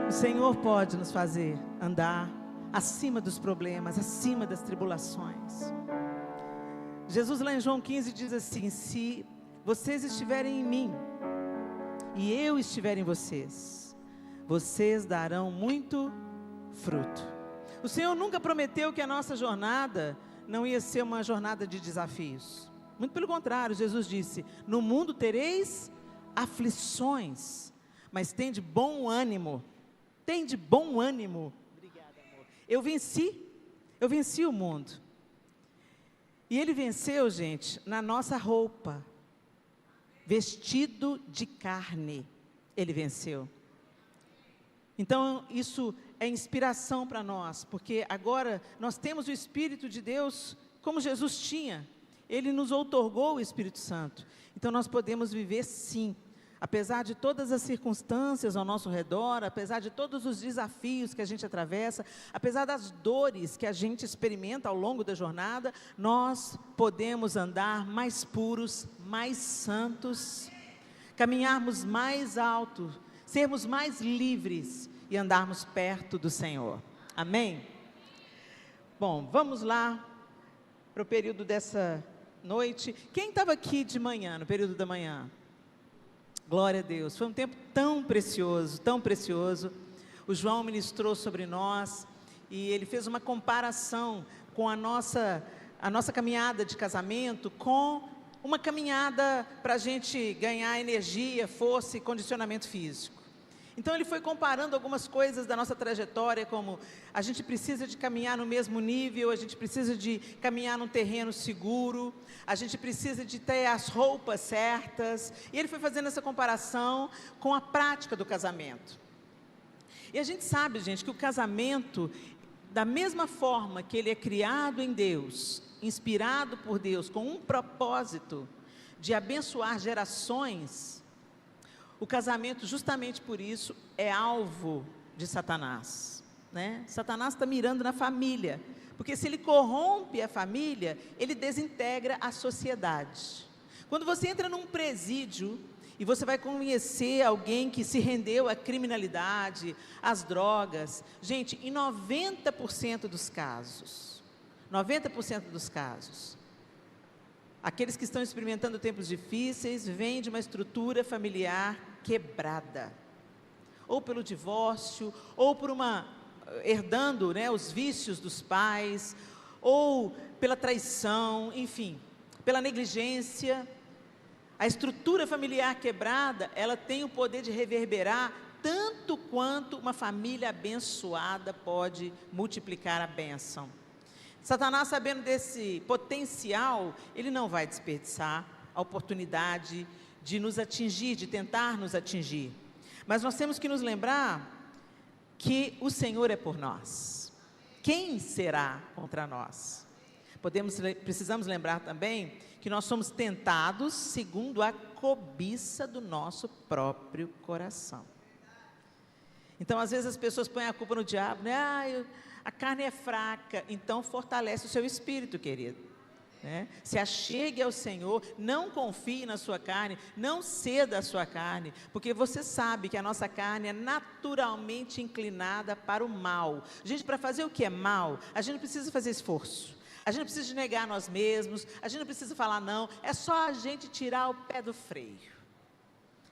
O Senhor pode nos fazer andar acima dos problemas, acima das tribulações. Jesus lá em João 15 diz assim: se vocês estiverem em mim e eu estiver em vocês, vocês darão muito fruto. O Senhor nunca prometeu que a nossa jornada não ia ser uma jornada de desafios. Muito pelo contrário, Jesus disse: no mundo tereis aflições, mas tende bom ânimo. Tende bom ânimo. Obrigada, amor. Eu venci o mundo. E Ele venceu, gente, na nossa roupa, vestido de carne. Ele venceu. Então isso é inspiração para nós, porque agora nós temos o Espírito de Deus como Jesus tinha. Ele nos outorgou o Espírito Santo. Então nós podemos viver sim, apesar de todas as circunstâncias ao nosso redor, apesar de todos os desafios que a gente atravessa, apesar das dores que a gente experimenta ao longo da jornada, nós podemos andar mais puros, mais santos, caminharmos mais alto, sermos mais livres e andarmos perto do Senhor. Amém? Bom, vamos lá para o período dessa noite. Quem estava aqui de manhã, no período da manhã? Glória a Deus, foi um tempo tão precioso, tão precioso. O João ministrou sobre nós e ele fez uma comparação com a nossa caminhada de casamento com uma caminhada para a gente ganhar energia, força e condicionamento físico. Então ele foi comparando algumas coisas da nossa trajetória, como a gente precisa de caminhar no mesmo nível, a gente precisa de caminhar num terreno seguro, a gente precisa de ter as roupas certas, e ele foi fazendo essa comparação com a prática do casamento. E a gente sabe, gente, que o casamento, da mesma forma que ele é criado em Deus, inspirado por Deus, com um propósito de abençoar gerações, o casamento, justamente por isso, é alvo de Satanás, né? Satanás está mirando na família, porque se ele corrompe a família, ele desintegra a sociedade. Quando você entra num presídio e você vai conhecer alguém que se rendeu à criminalidade, às drogas, gente, em 90% dos casos, aqueles que estão experimentando tempos difíceis, vêm de uma estrutura familiar quebrada, ou pelo divórcio, ou por herdando, né, os vícios dos pais, ou pela traição, enfim, pela negligência. A estrutura familiar quebrada, ela tem o poder de reverberar tanto quanto uma família abençoada pode multiplicar a bênção. Satanás, sabendo desse potencial, ele não vai desperdiçar a oportunidade de nos atingir, de tentar nos atingir. Mas nós temos que nos lembrar que o Senhor é por nós. Quem será contra nós? Precisamos lembrar também que nós somos tentados segundo a cobiça do nosso próprio coração. Então, às vezes as pessoas põem a culpa no diabo, né? A carne é fraca, então fortalece o seu espírito, querido. Né? Se achegue ao Senhor, não confie na sua carne, não ceda à sua carne, porque você sabe que a nossa carne é naturalmente inclinada para o mal. Gente, para fazer o que é mal, a gente não precisa fazer esforço, a gente não precisa de negar nós mesmos, a gente não precisa falar não, é só a gente tirar o pé do freio.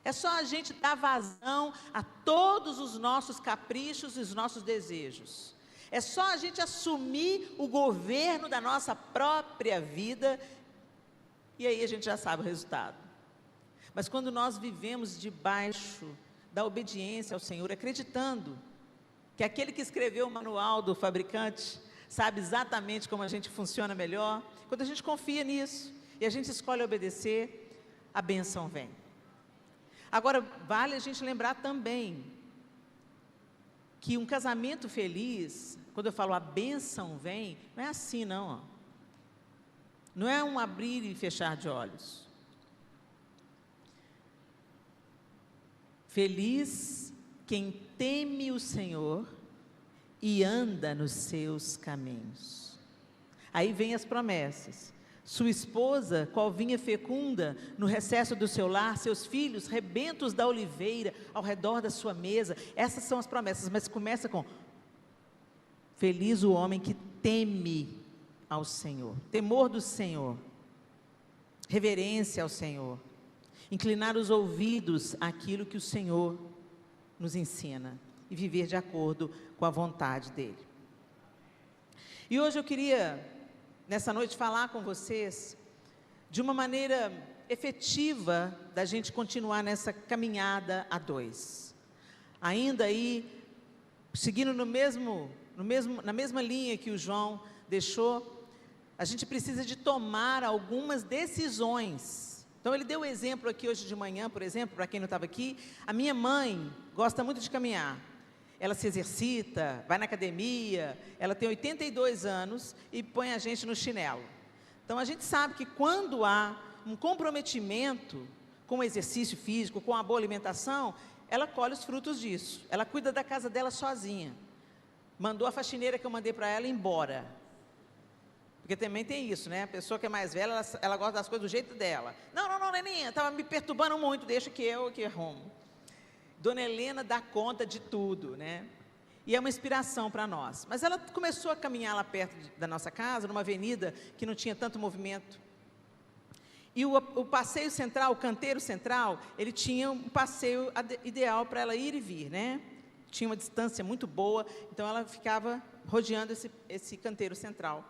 É só a gente dar vazão a todos os nossos caprichos e os nossos desejos. É só a gente assumir o governo da nossa própria vida, e aí a gente já sabe o resultado. Mas quando nós vivemos debaixo da obediência ao Senhor, acreditando que aquele que escreveu o manual do fabricante sabe exatamente como a gente funciona melhor, quando a gente confia nisso e a gente escolhe obedecer, a bênção vem. Agora, vale a gente lembrar também que um casamento feliz, quando eu falo a bênção vem, não é assim não, ó. Não é um abrir e fechar de olhos. Feliz quem teme o Senhor e anda nos seus caminhos. Aí vem as promessas: Sua esposa, qual vinha fecunda no recesso do seu lar, seus filhos, rebentos da oliveira, ao redor da sua mesa. Essas são as promessas, mas começa com: feliz o homem que teme ao Senhor, temor do Senhor, reverência ao Senhor, inclinar os ouvidos àquilo que o Senhor nos ensina e viver de acordo com a vontade dEle. E hoje eu queria, nessa noite, falar com vocês de uma maneira efetiva da gente continuar nessa caminhada a dois. Ainda aí, seguindo na mesma linha que o João deixou, a gente precisa de tomar algumas decisões. Então ele deu o exemplo aqui hoje de manhã, por exemplo, para quem não estava aqui, a minha mãe gosta muito de caminhar. Ela se exercita, vai na academia, ela tem 82 anos e põe a gente no chinelo. Então a gente sabe que quando há um comprometimento com o exercício físico, com a boa alimentação, ela colhe os frutos disso. Ela cuida da casa dela sozinha. Mandou a faxineira que eu mandei para ela embora. Porque também tem isso, né? A pessoa que é mais velha, ela gosta das coisas do jeito dela. Não, neninha, estava me perturbando muito, deixa que eu que arrumo. Dona Helena dá conta de tudo, né? E é uma inspiração para nós. Mas ela começou a caminhar lá perto da nossa casa, numa avenida que não tinha tanto movimento. E o passeio central, o canteiro central, ele tinha um passeio ideal para ela ir e vir, né? Tinha uma distância muito boa, então ela ficava rodeando esse canteiro central.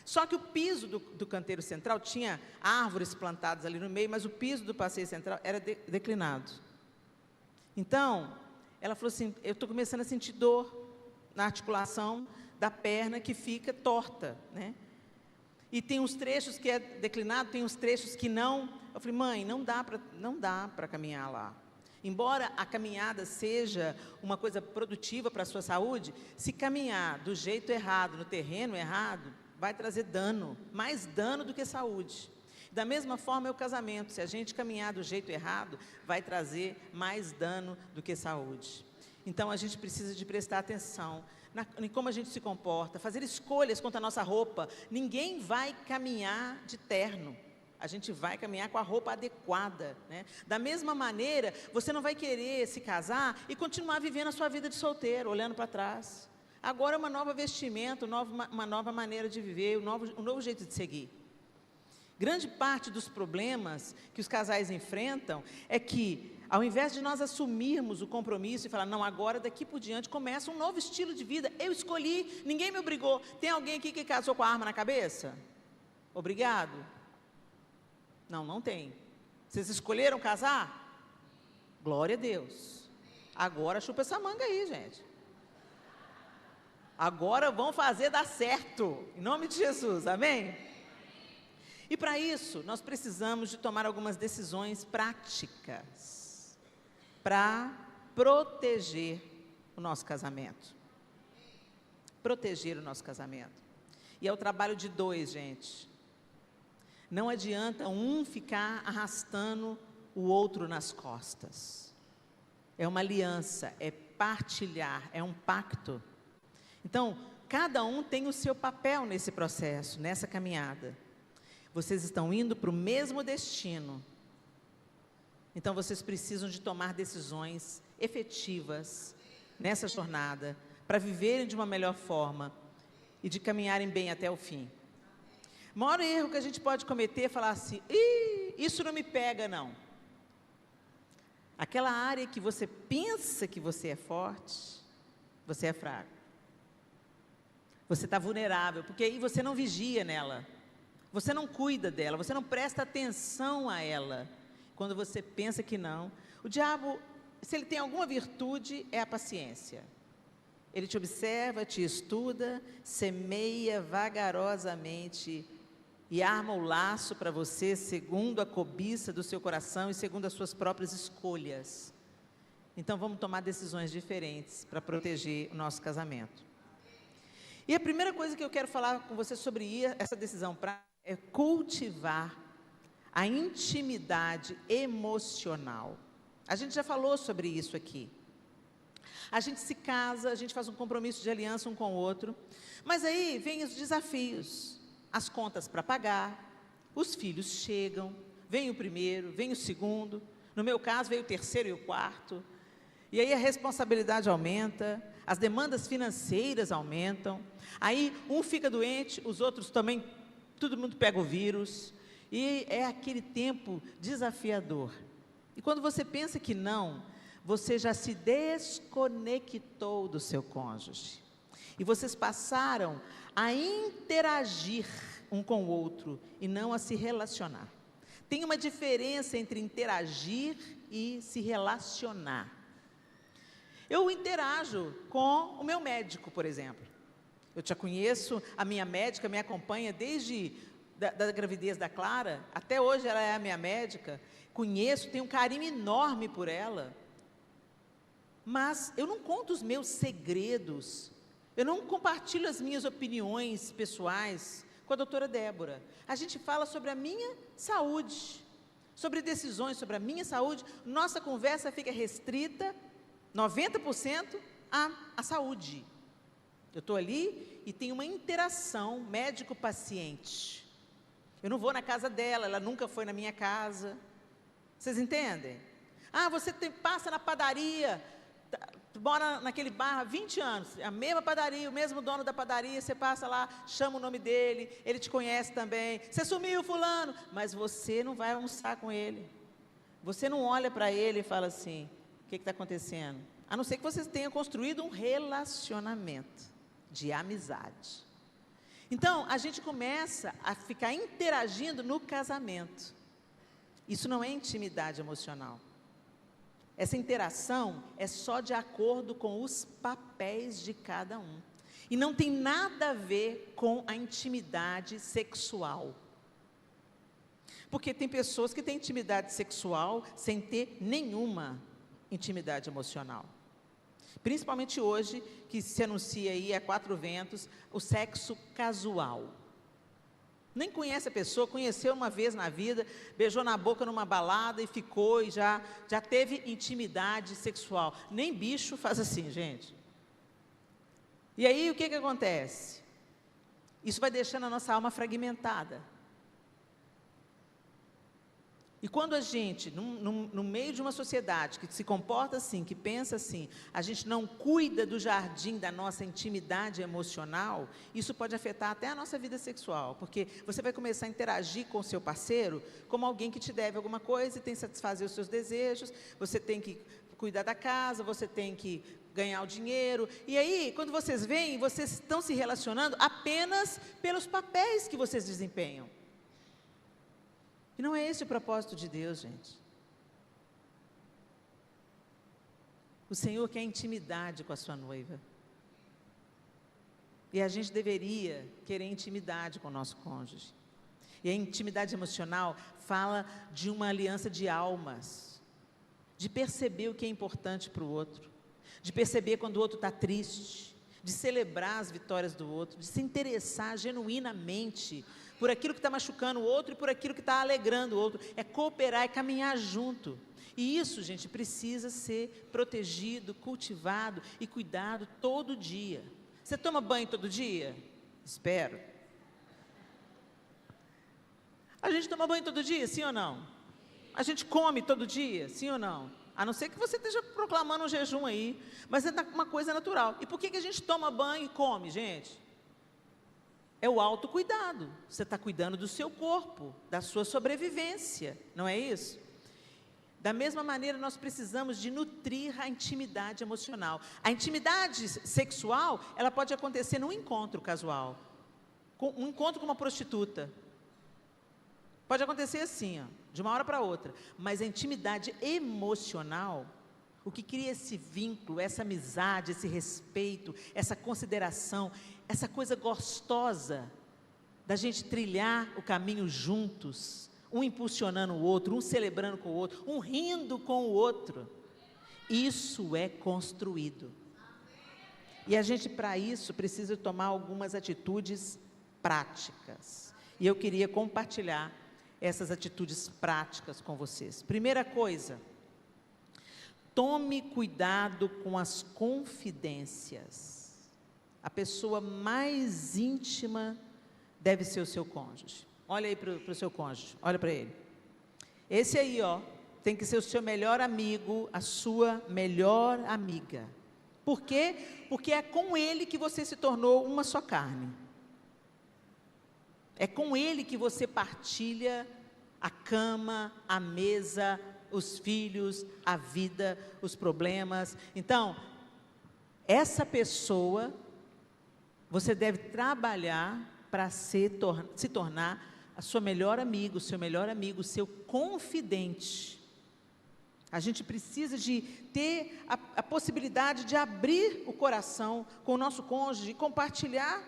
Só que o piso do canteiro central tinha árvores plantadas ali no meio, mas o piso do passeio central era declinado. Então, ela falou assim: eu estou começando a sentir dor na articulação da perna que fica torta, né? E tem uns trechos que é declinado, tem uns trechos que não. Eu falei: mãe, não dá para caminhar lá. Embora a caminhada seja uma coisa produtiva para a sua saúde, se caminhar do jeito errado, no terreno errado, vai trazer dano, mais dano do que saúde. Da mesma forma é o casamento, se a gente caminhar do jeito errado, vai trazer mais dano do que saúde. Então a gente precisa de prestar atenção em como a gente se comporta, fazer escolhas quanto à nossa roupa. Ninguém vai caminhar de terno, a gente vai caminhar com a roupa adequada, né? Da mesma maneira, você não vai querer se casar e continuar vivendo a sua vida de solteiro, olhando para trás. Agora é uma nova vestimenta, uma nova maneira de viver, um novo jeito de seguir. Grande parte dos problemas que os casais enfrentam é que, ao invés de nós assumirmos o compromisso e falar: não, agora daqui por diante começa um novo estilo de vida, eu escolhi, ninguém me obrigou. Tem alguém aqui que casou com a arma na cabeça? Obrigado? Não tem. Vocês escolheram casar? Glória a Deus. Agora chupa essa manga aí, gente. Agora vão fazer dar certo, em nome de Jesus, amém? E para isso, nós precisamos de tomar algumas decisões práticas para proteger o nosso casamento. Proteger o nosso casamento. E é o trabalho de dois, gente. Não adianta um ficar arrastando o outro nas costas. É uma aliança, é partilhar, é um pacto. Então, cada um tem o seu papel nesse processo, nessa caminhada. Vocês estão indo para o mesmo destino. Então, vocês precisam de tomar decisões efetivas nessa jornada, para viverem de uma melhor forma e de caminharem bem até o fim. O maior erro que a gente pode cometer é falar assim: isso não me pega, não. Aquela área que você pensa que você é forte, você é fraco. Você está vulnerável, porque aí você não vigia nela. Você não cuida dela, você não presta atenção a ela. Quando você pensa que não, o diabo, se ele tem alguma virtude, é a paciência. Ele te observa, te estuda, semeia vagarosamente e arma o laço para você segundo a cobiça do seu coração e segundo as suas próprias escolhas. Então vamos tomar decisões diferentes para proteger o nosso casamento. E a primeira coisa que eu quero falar com você sobre essa decisão é cultivar a intimidade emocional. A gente já falou sobre isso aqui. A gente se casa, a gente faz um compromisso de aliança um com o outro, mas aí vem os desafios, as contas para pagar, os filhos chegam, vem o primeiro, vem o segundo, no meu caso veio o terceiro e o quarto, e aí a responsabilidade aumenta, as demandas financeiras aumentam, aí um fica doente, os outros também, todo mundo pega o vírus, e é aquele tempo desafiador. E quando você pensa que não, você já se desconectou do seu cônjuge. E vocês passaram a interagir um com o outro e não a se relacionar. Tem uma diferença entre interagir e se relacionar. Eu interajo com o meu médico, por exemplo. Eu te conheço, a minha médica me acompanha desde da gravidez da Clara, até hoje ela é a minha médica, conheço, tenho um carinho enorme por ela, mas eu não conto os meus segredos, eu não compartilho as minhas opiniões pessoais com a doutora Débora. A gente fala sobre a minha saúde, sobre decisões sobre a minha saúde, nossa conversa fica restrita, 90% à saúde. Eu estou ali e tem uma interação médico-paciente. Eu não vou na casa dela, ela nunca foi na minha casa. Vocês entendem? Você passa na padaria, mora naquele bar há 20 anos, a mesma padaria, o mesmo dono da padaria, você passa lá, chama o nome dele, ele te conhece também. Você sumiu, fulano, mas você não vai almoçar com ele. Você não olha para ele e fala assim, o que está acontecendo? A não ser que vocês tenham construído um relacionamento de amizade. Então, a gente começa a ficar interagindo no casamento. Isso não é intimidade emocional. Essa interação é só de acordo com os papéis de cada um. E não tem nada a ver com a intimidade sexual. Porque tem pessoas que têm intimidade sexual sem ter nenhuma intimidade emocional. Principalmente hoje, que se anuncia aí a 4 ventos, o sexo casual. Nem conhece a pessoa, conheceu uma vez na vida, beijou na boca numa balada e ficou, e já teve intimidade sexual. Nem bicho faz assim, gente. E aí o que acontece? Isso vai deixando a nossa alma fragmentada. E quando a gente, no meio de uma sociedade que se comporta assim, que pensa assim, a gente não cuida do jardim da nossa intimidade emocional, isso pode afetar até a nossa vida sexual, porque você vai começar a interagir com o seu parceiro como alguém que te deve alguma coisa e tem que satisfazer os seus desejos, você tem que cuidar da casa, você tem que ganhar o dinheiro, e aí, quando vocês veem, vocês estão se relacionando apenas pelos papéis que vocês desempenham. E não é esse o propósito de Deus, gente. O Senhor quer intimidade com a sua noiva. E a gente deveria querer intimidade com o nosso cônjuge. E a intimidade emocional fala de uma aliança de almas, de perceber o que é importante para o outro, de perceber quando o outro está triste, de celebrar as vitórias do outro, de se interessar genuinamente por aquilo que está machucando o outro e por aquilo que está alegrando o outro. É cooperar, é caminhar junto. E isso, gente, precisa ser protegido, cultivado e cuidado todo dia. Você toma banho todo dia? Espero. A gente toma banho todo dia, sim ou não? A gente come todo dia, sim ou não? A não ser que você esteja proclamando um jejum aí, mas é uma coisa natural. E por que a gente toma banho e come, gente? É o autocuidado. Você está cuidando do seu corpo, da sua sobrevivência, não é isso? Da mesma maneira, nós precisamos de nutrir a intimidade emocional. A intimidade sexual, ela pode acontecer num encontro casual, um encontro com uma prostituta. Pode acontecer assim, de uma hora para outra. Mas a intimidade emocional, o que cria esse vínculo, essa amizade, esse respeito, essa consideração, essa coisa gostosa da gente trilhar o caminho juntos, um impulsionando o outro, um celebrando com o outro, um rindo com o outro. Isso é construído. E a gente, para isso, precisa tomar algumas atitudes práticas. E eu queria compartilhar essas atitudes práticas com vocês. Primeira coisa, tome cuidado com as confidências. A pessoa mais íntima deve ser o seu cônjuge. Olha aí para o seu cônjuge, olha para ele. Esse aí, ó, tem que ser o seu melhor amigo, a sua melhor amiga. Por quê? Porque é com ele que você se tornou uma só carne. É com ele que você partilha a cama, a mesa, os filhos, a vida, os problemas. Então, essa pessoa, você deve trabalhar para se tornar a sua melhor amiga, o seu melhor amigo, o seu confidente. A gente precisa de ter a possibilidade de abrir o coração com o nosso cônjuge e compartilhar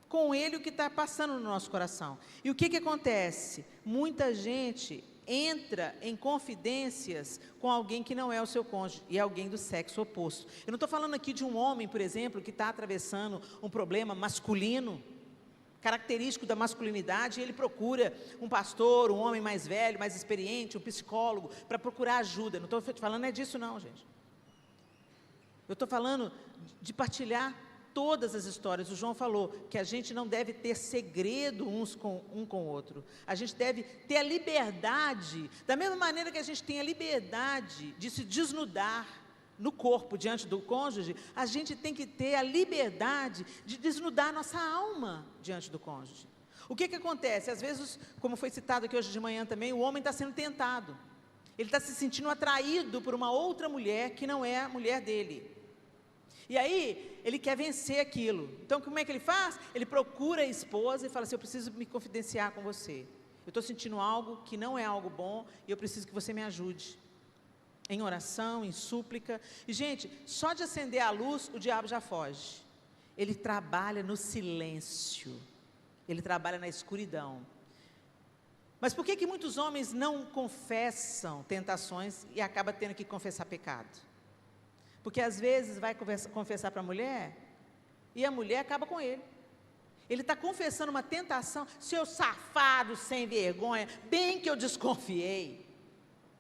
com ele o que está passando no nosso coração. E o que acontece? Muita gente entra em confidências com alguém que não é o seu cônjuge, e é alguém do sexo oposto. Eu não estou falando aqui de um homem, por exemplo, que está atravessando um problema masculino, característico da masculinidade, e ele procura um pastor, um homem mais velho, mais experiente, um psicólogo, para procurar ajuda. Não estou falando disso não, gente. Eu estou falando de partilhar todas as histórias. O João falou que a gente não deve ter segredo um com o outro. A gente deve ter a liberdade, da mesma maneira que a gente tem a liberdade de se desnudar no corpo diante do cônjuge, a gente tem que ter a liberdade de desnudar a nossa alma diante do cônjuge. O que acontece? Às vezes, como foi citado aqui hoje de manhã também, o homem está sendo tentado. Ele está se sentindo atraído por uma outra mulher que não é a mulher dele. E aí, ele quer vencer aquilo. Então, como é que ele faz? Ele procura a esposa e fala assim: eu preciso me confidenciar com você. Eu estou sentindo algo que não é algo bom e eu preciso que você me ajude. Em oração, em súplica. E, gente, só de acender a luz, o diabo já foge. Ele trabalha no silêncio. Ele trabalha na escuridão. Mas por que muitos homens não confessam tentações e acabam tendo que confessar pecado? Porque às vezes vai confessar para a mulher e a mulher acaba com ele. Ele está confessando uma tentação: seu safado sem vergonha, bem que eu desconfiei.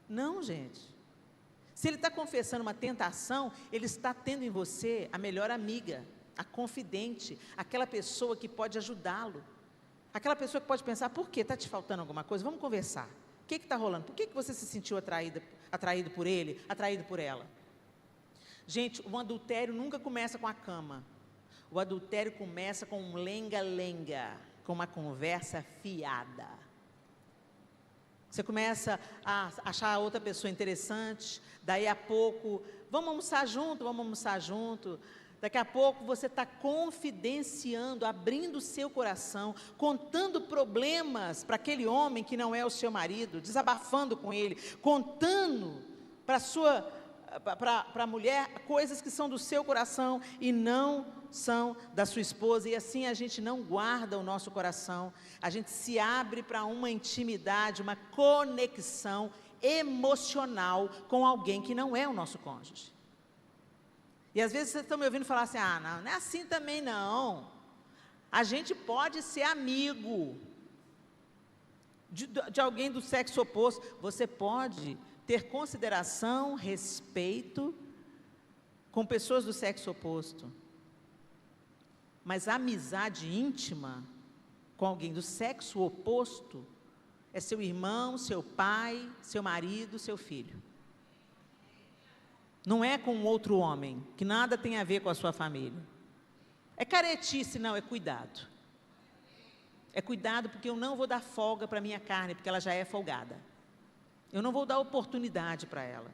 Não, gente. Se ele está confessando uma tentação, ele está tendo em você a melhor amiga, a confidente, aquela pessoa que pode ajudá-lo. Aquela pessoa que pode pensar: por quê? Está te faltando alguma coisa? Vamos conversar. O que está rolando? Por que você se sentiu atraído por ele, atraído por ela? Gente, o adultério nunca começa com a cama. O adultério começa com um lenga-lenga, com uma conversa fiada. Você começa a achar a outra pessoa interessante, daí a pouco, vamos almoçar junto. Daqui a pouco você está confidenciando, abrindo o seu coração, contando problemas para aquele homem que não é o seu marido, desabafando com ele, contando para a mulher coisas que são do seu coração e não são da sua esposa. E assim a gente não guarda o nosso coração, a gente se abre para uma intimidade, uma conexão emocional com alguém que não é o nosso cônjuge. E às vezes vocês estão me ouvindo falar assim: não é assim também não. A gente pode ser amigo de alguém do sexo oposto. Você pode ter consideração, respeito com pessoas do sexo oposto. Mas a amizade íntima com alguém do sexo oposto é seu irmão, seu pai, seu marido, seu filho. Não é com outro homem, que nada tem a ver com a sua família. É caretice, não, é cuidado. É cuidado, porque eu não vou dar folga para a minha carne, porque ela já é folgada. Eu não vou dar oportunidade para ela.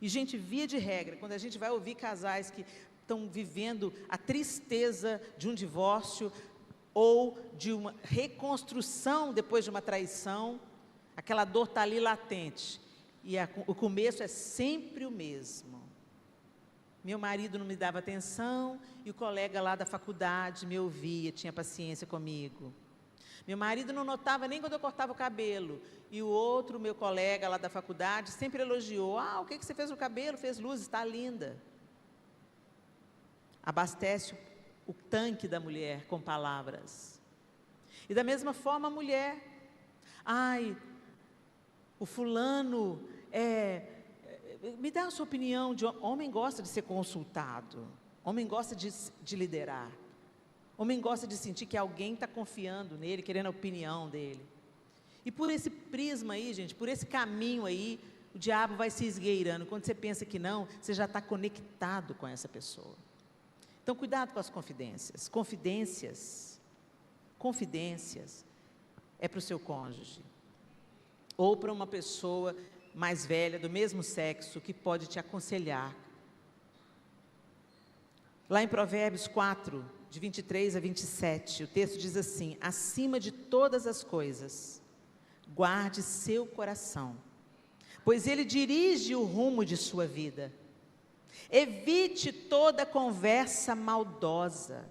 E, gente, via de regra, quando a gente vai ouvir casais que estão vivendo a tristeza de um divórcio ou de uma reconstrução depois de uma traição, aquela dor está ali latente. E o começo é sempre o mesmo. Meu marido não me dava atenção e o colega lá da faculdade me ouvia, tinha paciência comigo. Meu marido não notava nem quando eu cortava o cabelo. E o outro, meu colega lá da faculdade, sempre elogiou: o que você fez no cabelo? Fez luz, está linda. Abastece o tanque da mulher com palavras. E da mesma forma a mulher: o fulano me dá a sua opinião. Homem gosta de ser consultado, homem gosta de liderar, Homem gosta de sentir que alguém está confiando nele, querendo a opinião dele. E por esse prisma aí, gente, por esse caminho aí, o diabo vai se esgueirando. Quando você pensa que não, você já está conectado com essa pessoa. Então, cuidado com as confidências. Confidências é para o seu cônjuge. Ou para uma pessoa mais velha, do mesmo sexo, que pode te aconselhar. Lá em Provérbios 4, de 23 a 27, o texto diz assim: acima de todas as coisas, guarde seu coração, pois ele dirige o rumo de sua vida. Evite toda conversa maldosa,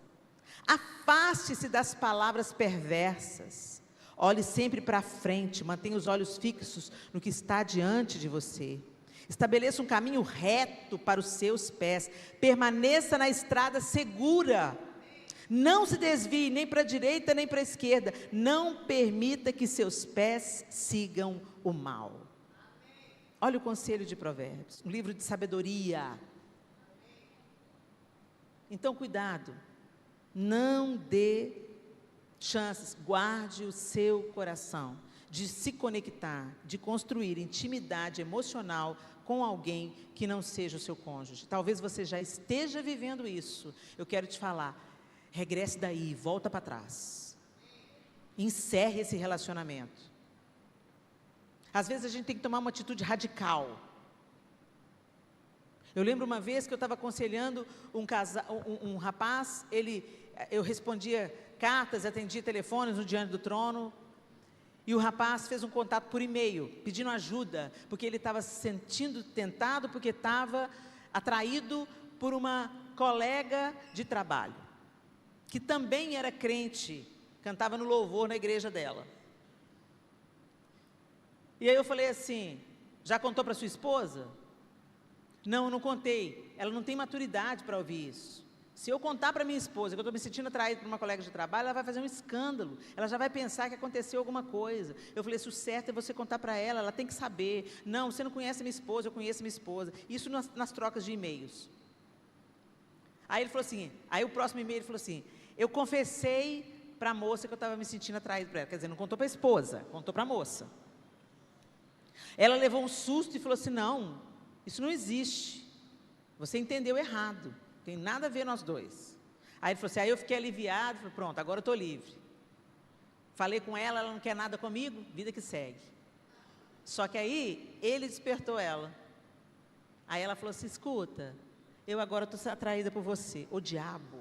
afaste-se das palavras perversas, olhe sempre para frente, mantenha os olhos fixos no que está diante de você. Estabeleça um caminho reto para os seus pés, permaneça na estrada segura, não se desvie nem para a direita nem para a esquerda, não permita que seus pés sigam o mal. Olha o conselho de Provérbios, um livro de sabedoria. Então, cuidado, não dê chances, guarde o seu coração de se conectar, de construir intimidade emocional com alguém que não seja o seu cônjuge. Talvez você já esteja vivendo isso. Eu quero te falar, regresse daí, volta para trás. Encerre esse relacionamento. Às vezes a gente tem que tomar uma atitude radical. Eu lembro uma vez que eu estava aconselhando um rapaz, eu respondia cartas, atendia telefones no Diante do Trono, e o rapaz fez um contato por e-mail, pedindo ajuda, porque ele estava se sentindo tentado, porque estava atraído por uma colega de trabalho, que também era crente, cantava no louvor na igreja dela. E aí eu falei assim: já contou para sua esposa? Não, não contei. Ela não tem maturidade para ouvir isso. Se eu contar para minha esposa que eu estou me sentindo atraído por uma colega de trabalho, ela vai fazer um escândalo. Ela já vai pensar que aconteceu alguma coisa. Eu falei: o certo é você contar para ela, ela tem que saber. Não, você não conhece minha esposa, eu conheço minha esposa. Isso nas trocas de e-mails. Aí ele falou assim, aí o próximo e-mail ele falou assim: eu confessei para a moça que eu estava me sentindo atraído por ela. Quer dizer, não contou para a esposa, contou para a moça. Ela levou um susto e falou assim: não, isso não existe, você entendeu errado, não tem nada a ver nós dois. Aí ele falou assim, aí eu fiquei aliviado, falei: pronto, agora eu estou livre. Falei com ela, ela não quer nada comigo, vida que segue. Só que aí, ele despertou ela. Aí ela falou assim: escuta, eu agora estou atraída por você, o diabo.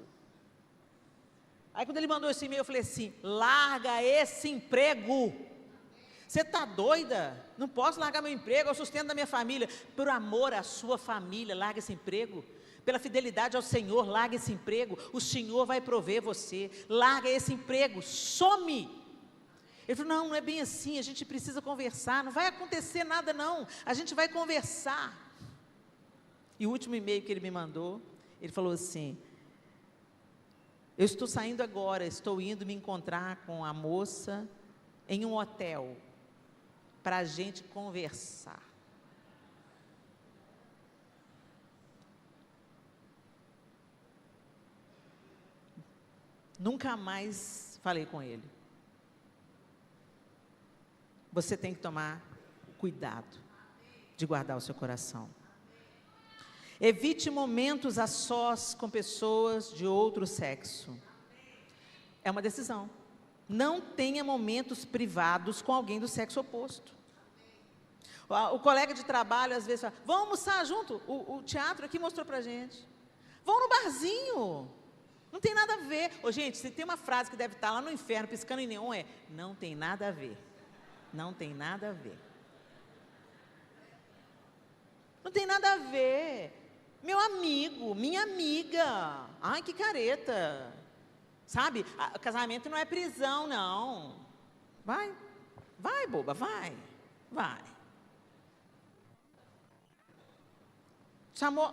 Aí quando ele mandou esse e-mail, eu falei assim: larga esse emprego. Você está doida? Não posso largar meu emprego, é o sustento da minha família. Por amor à sua família, larga esse emprego. Pela fidelidade ao Senhor, larga esse emprego. O Senhor vai prover você. Larga esse emprego, some. Ele falou: não, não é bem assim, a gente precisa conversar. Não vai acontecer nada não, a gente vai conversar. E o último e-mail que ele me mandou, ele falou assim: eu estou saindo agora, estou indo me encontrar com a moça em um hotel, para a gente conversar. Nunca mais falei com ele. Você tem que tomar cuidado de guardar o seu coração. Evite momentos a sós com pessoas de outro sexo. É uma decisão. Não tenha momentos privados com alguém do sexo oposto. O colega de trabalho às vezes fala: vamos almoçar junto? O teatro aqui mostrou pra gente. Vão no barzinho. Não tem nada a ver. Ô, gente, se tem uma frase que deve estar lá no inferno piscando em neon, é: não tem nada a ver. Não tem nada a ver. Não tem nada a ver. Meu amigo, minha amiga. Ai, que careta. Sabe, casamento não é prisão, não. Vai, boba, vai.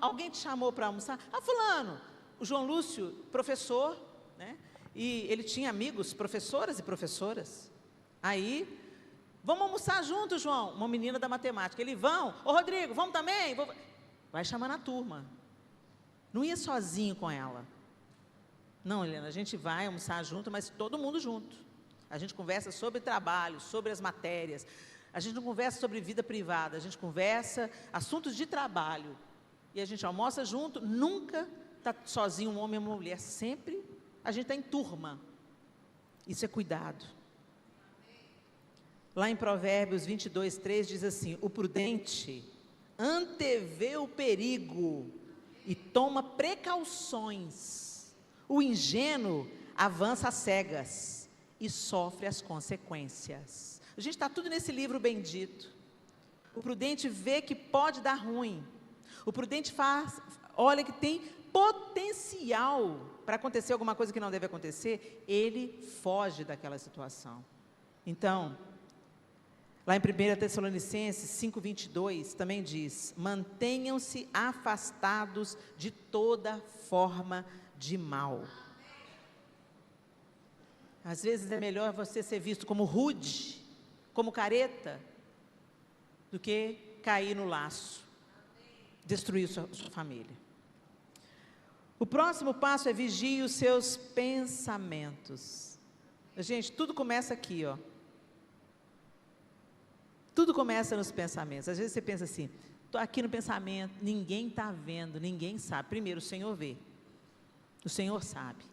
Alguém te chamou para almoçar? Ah, fulano, o João Lúcio, professor, né? E ele tinha amigos, professoras e professoras. Aí, vamos almoçar juntos, João? Uma menina da matemática. Eles vão. Ô, Rodrigo, vamos também? Vai chamando a turma. Não ia sozinho com ela. Não, Helena, a gente vai almoçar junto, mas todo mundo junto. A gente conversa sobre trabalho, sobre as matérias. A gente não conversa sobre vida privada, a gente conversa assuntos de trabalho. E a gente almoça junto, nunca está sozinho um homem ou uma mulher, sempre a gente está em turma. Isso é cuidado. Lá em Provérbios 22, 3 diz assim: o prudente antevê o perigo e toma precauções. O ingênuo avança às cegas e sofre as consequências. A gente está tudo nesse livro bendito. O prudente vê que pode dar ruim. O prudente olha que tem potencial para acontecer alguma coisa que não deve acontecer, ele foge daquela situação. Então, lá em 1 Tessalonicenses 5:22 também diz: mantenham-se afastados de toda forma de mal. Às vezes é melhor você ser visto como rude, como careta, do que cair no laço, destruir sua família. O próximo passo é vigie os seus pensamentos. Gente, tudo começa aqui, ó. Tudo começa nos pensamentos. Às vezes você pensa assim: estou aqui no pensamento, ninguém está vendo, ninguém sabe. Primeiro, o Senhor vê. O Senhor sabe.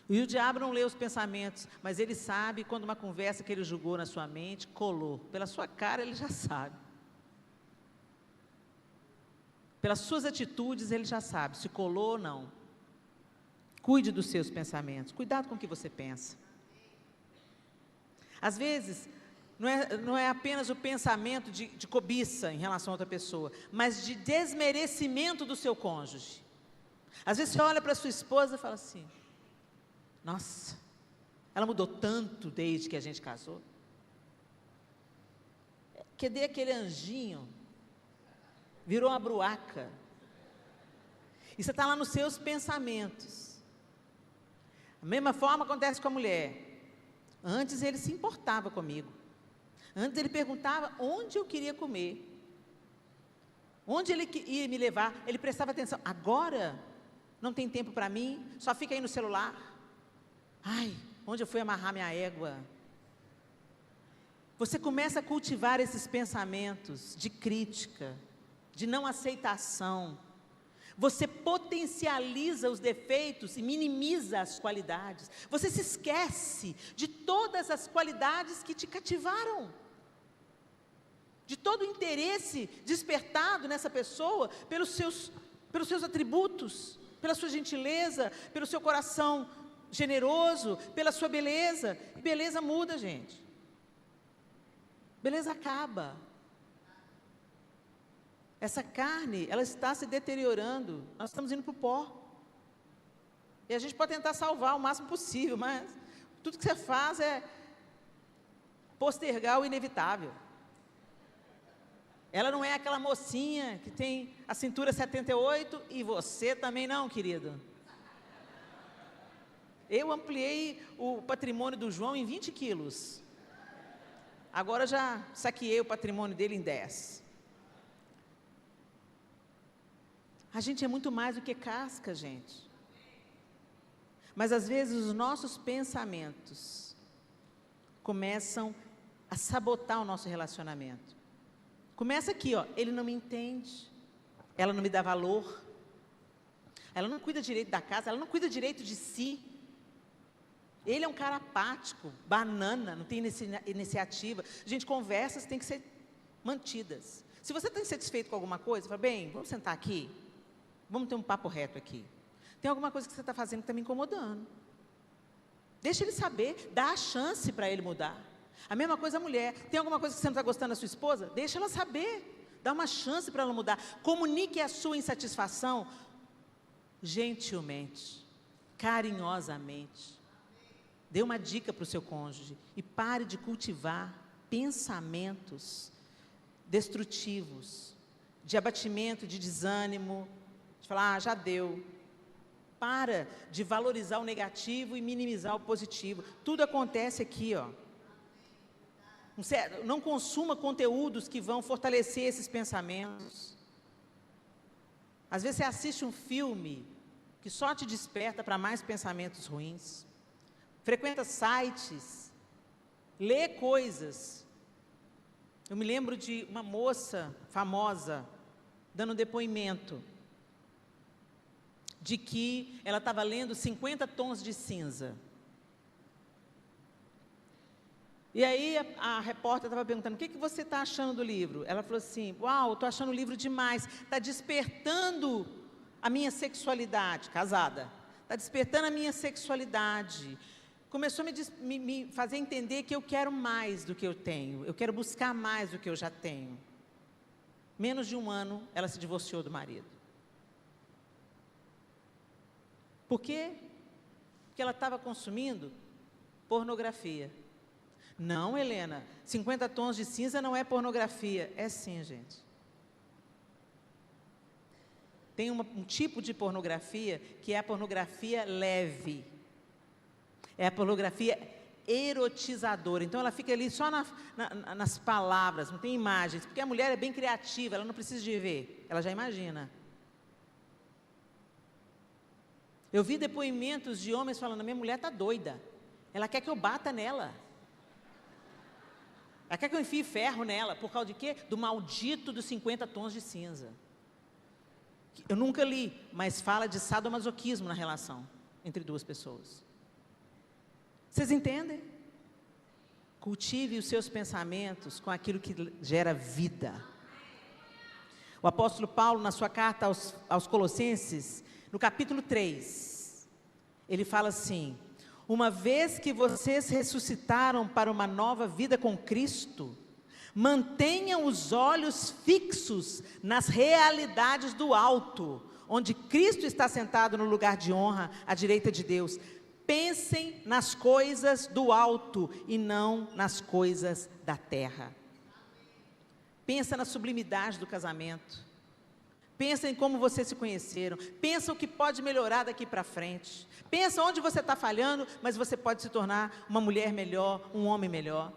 E o diabo não lê os pensamentos, mas ele sabe quando uma conversa que ele julgou na sua mente colou. Pela sua cara ele já sabe. Pelas suas atitudes ele já sabe se colou ou não. Cuide dos seus pensamentos. Cuidado com o que você pensa. Às vezes, não é apenas o pensamento de cobiça em relação a outra pessoa, mas de desmerecimento do seu cônjuge. Às vezes você olha para sua esposa e fala assim: nossa, ela mudou tanto desde que a gente casou. Cadê aquele anjinho? Virou uma bruaca. E você está lá nos seus pensamentos. A mesma forma acontece com a mulher. Antes ele se importava comigo. Antes ele perguntava onde eu queria comer. Onde ele ia me levar. Ele prestava atenção. Agora, não tem tempo para mim, só fica aí no celular. Ai, onde eu fui amarrar minha égua? Você começa a cultivar esses pensamentos de crítica, de não aceitação. Você potencializa os defeitos e minimiza as qualidades. Você se esquece de todas as qualidades que te cativaram. De todo o interesse despertado nessa pessoa pelos seus atributos, pela sua gentileza, pelo seu coração generoso, pela sua beleza. E beleza muda, gente. Beleza acaba. Essa carne, ela está se deteriorando. Nós estamos indo para o pó. E a gente pode tentar salvar o máximo possível, mas tudo que você faz é postergar o inevitável. Ela não é aquela mocinha que tem a cintura 78 e você também não, querido. Eu ampliei o patrimônio do João em 20 quilos. Agora já saqueei o patrimônio dele em 10. A gente é muito mais do que casca, gente. Mas às vezes os nossos pensamentos começam a sabotar o nosso relacionamento. Começa aqui, ó, ele não me entende, ela não me dá valor, ela não cuida direito da casa, ela não cuida direito de si. Ele é um cara apático, banana, não tem iniciativa. Gente, conversas têm que ser mantidas. Se você está insatisfeito com alguma coisa, fala: bem, vamos sentar aqui, vamos ter um papo reto aqui. Tem alguma coisa que você está fazendo que está me incomodando. Deixa ele saber, dá a chance para ele mudar. A mesma coisa a mulher. Tem alguma coisa que você não está gostando da sua esposa? Deixa ela saber, dá uma chance para ela mudar. Comunique a sua insatisfação gentilmente, carinhosamente. Dê uma dica para o seu cônjuge e pare de cultivar pensamentos destrutivos, de abatimento, de desânimo, de falar: já deu. Para de valorizar o negativo e minimizar o positivo. Tudo acontece aqui, ó. Não consuma conteúdos que vão fortalecer esses pensamentos. Às vezes você assiste um filme que só te desperta para mais pensamentos ruins. Frequenta sites, lê coisas. Eu me lembro de uma moça famosa dando um depoimento de que ela estava lendo 50 Tons de Cinza. E aí a repórter estava perguntando, o que você está achando do livro? Ela falou assim, uau, estou achando o livro demais, está despertando a minha sexualidade, casada, está despertando a minha sexualidade. Começou a me fazer entender que eu quero mais do que eu tenho, eu quero buscar mais do que eu já tenho. Menos de um ano, ela se divorciou do marido. Por quê? Porque ela estava consumindo pornografia. Não, Helena, 50 Tons de Cinza não é pornografia. É sim, gente. Tem um tipo de pornografia que é a pornografia leve. É a pornografia erotizadora. Então, ela fica ali só nas palavras, não tem imagens. Porque a mulher é bem criativa, ela não precisa de ver, ela já imagina. Eu vi depoimentos de homens falando, minha mulher está doida. Ela quer que eu bata nela. Ela quer que eu enfie ferro nela, por causa de quê? Do maldito dos 50 Tons de Cinza. Eu nunca li, mas fala de sadomasoquismo na relação entre duas pessoas. Vocês entendem? Cultive os seus pensamentos com aquilo que gera vida. O apóstolo Paulo, na sua carta aos Colossenses, no capítulo 3, ele fala assim, uma vez que vocês ressuscitaram para uma nova vida com Cristo, mantenham os olhos fixos nas realidades do alto, onde Cristo está sentado no lugar de honra, à direita de Deus. Pensem nas coisas do alto e não nas coisas da terra. Pensa na sublimidade do casamento. Pensa em como vocês se conheceram. Pensa o que pode melhorar daqui para frente. Pensa onde você está falhando, mas você pode se tornar uma mulher melhor, um homem melhor.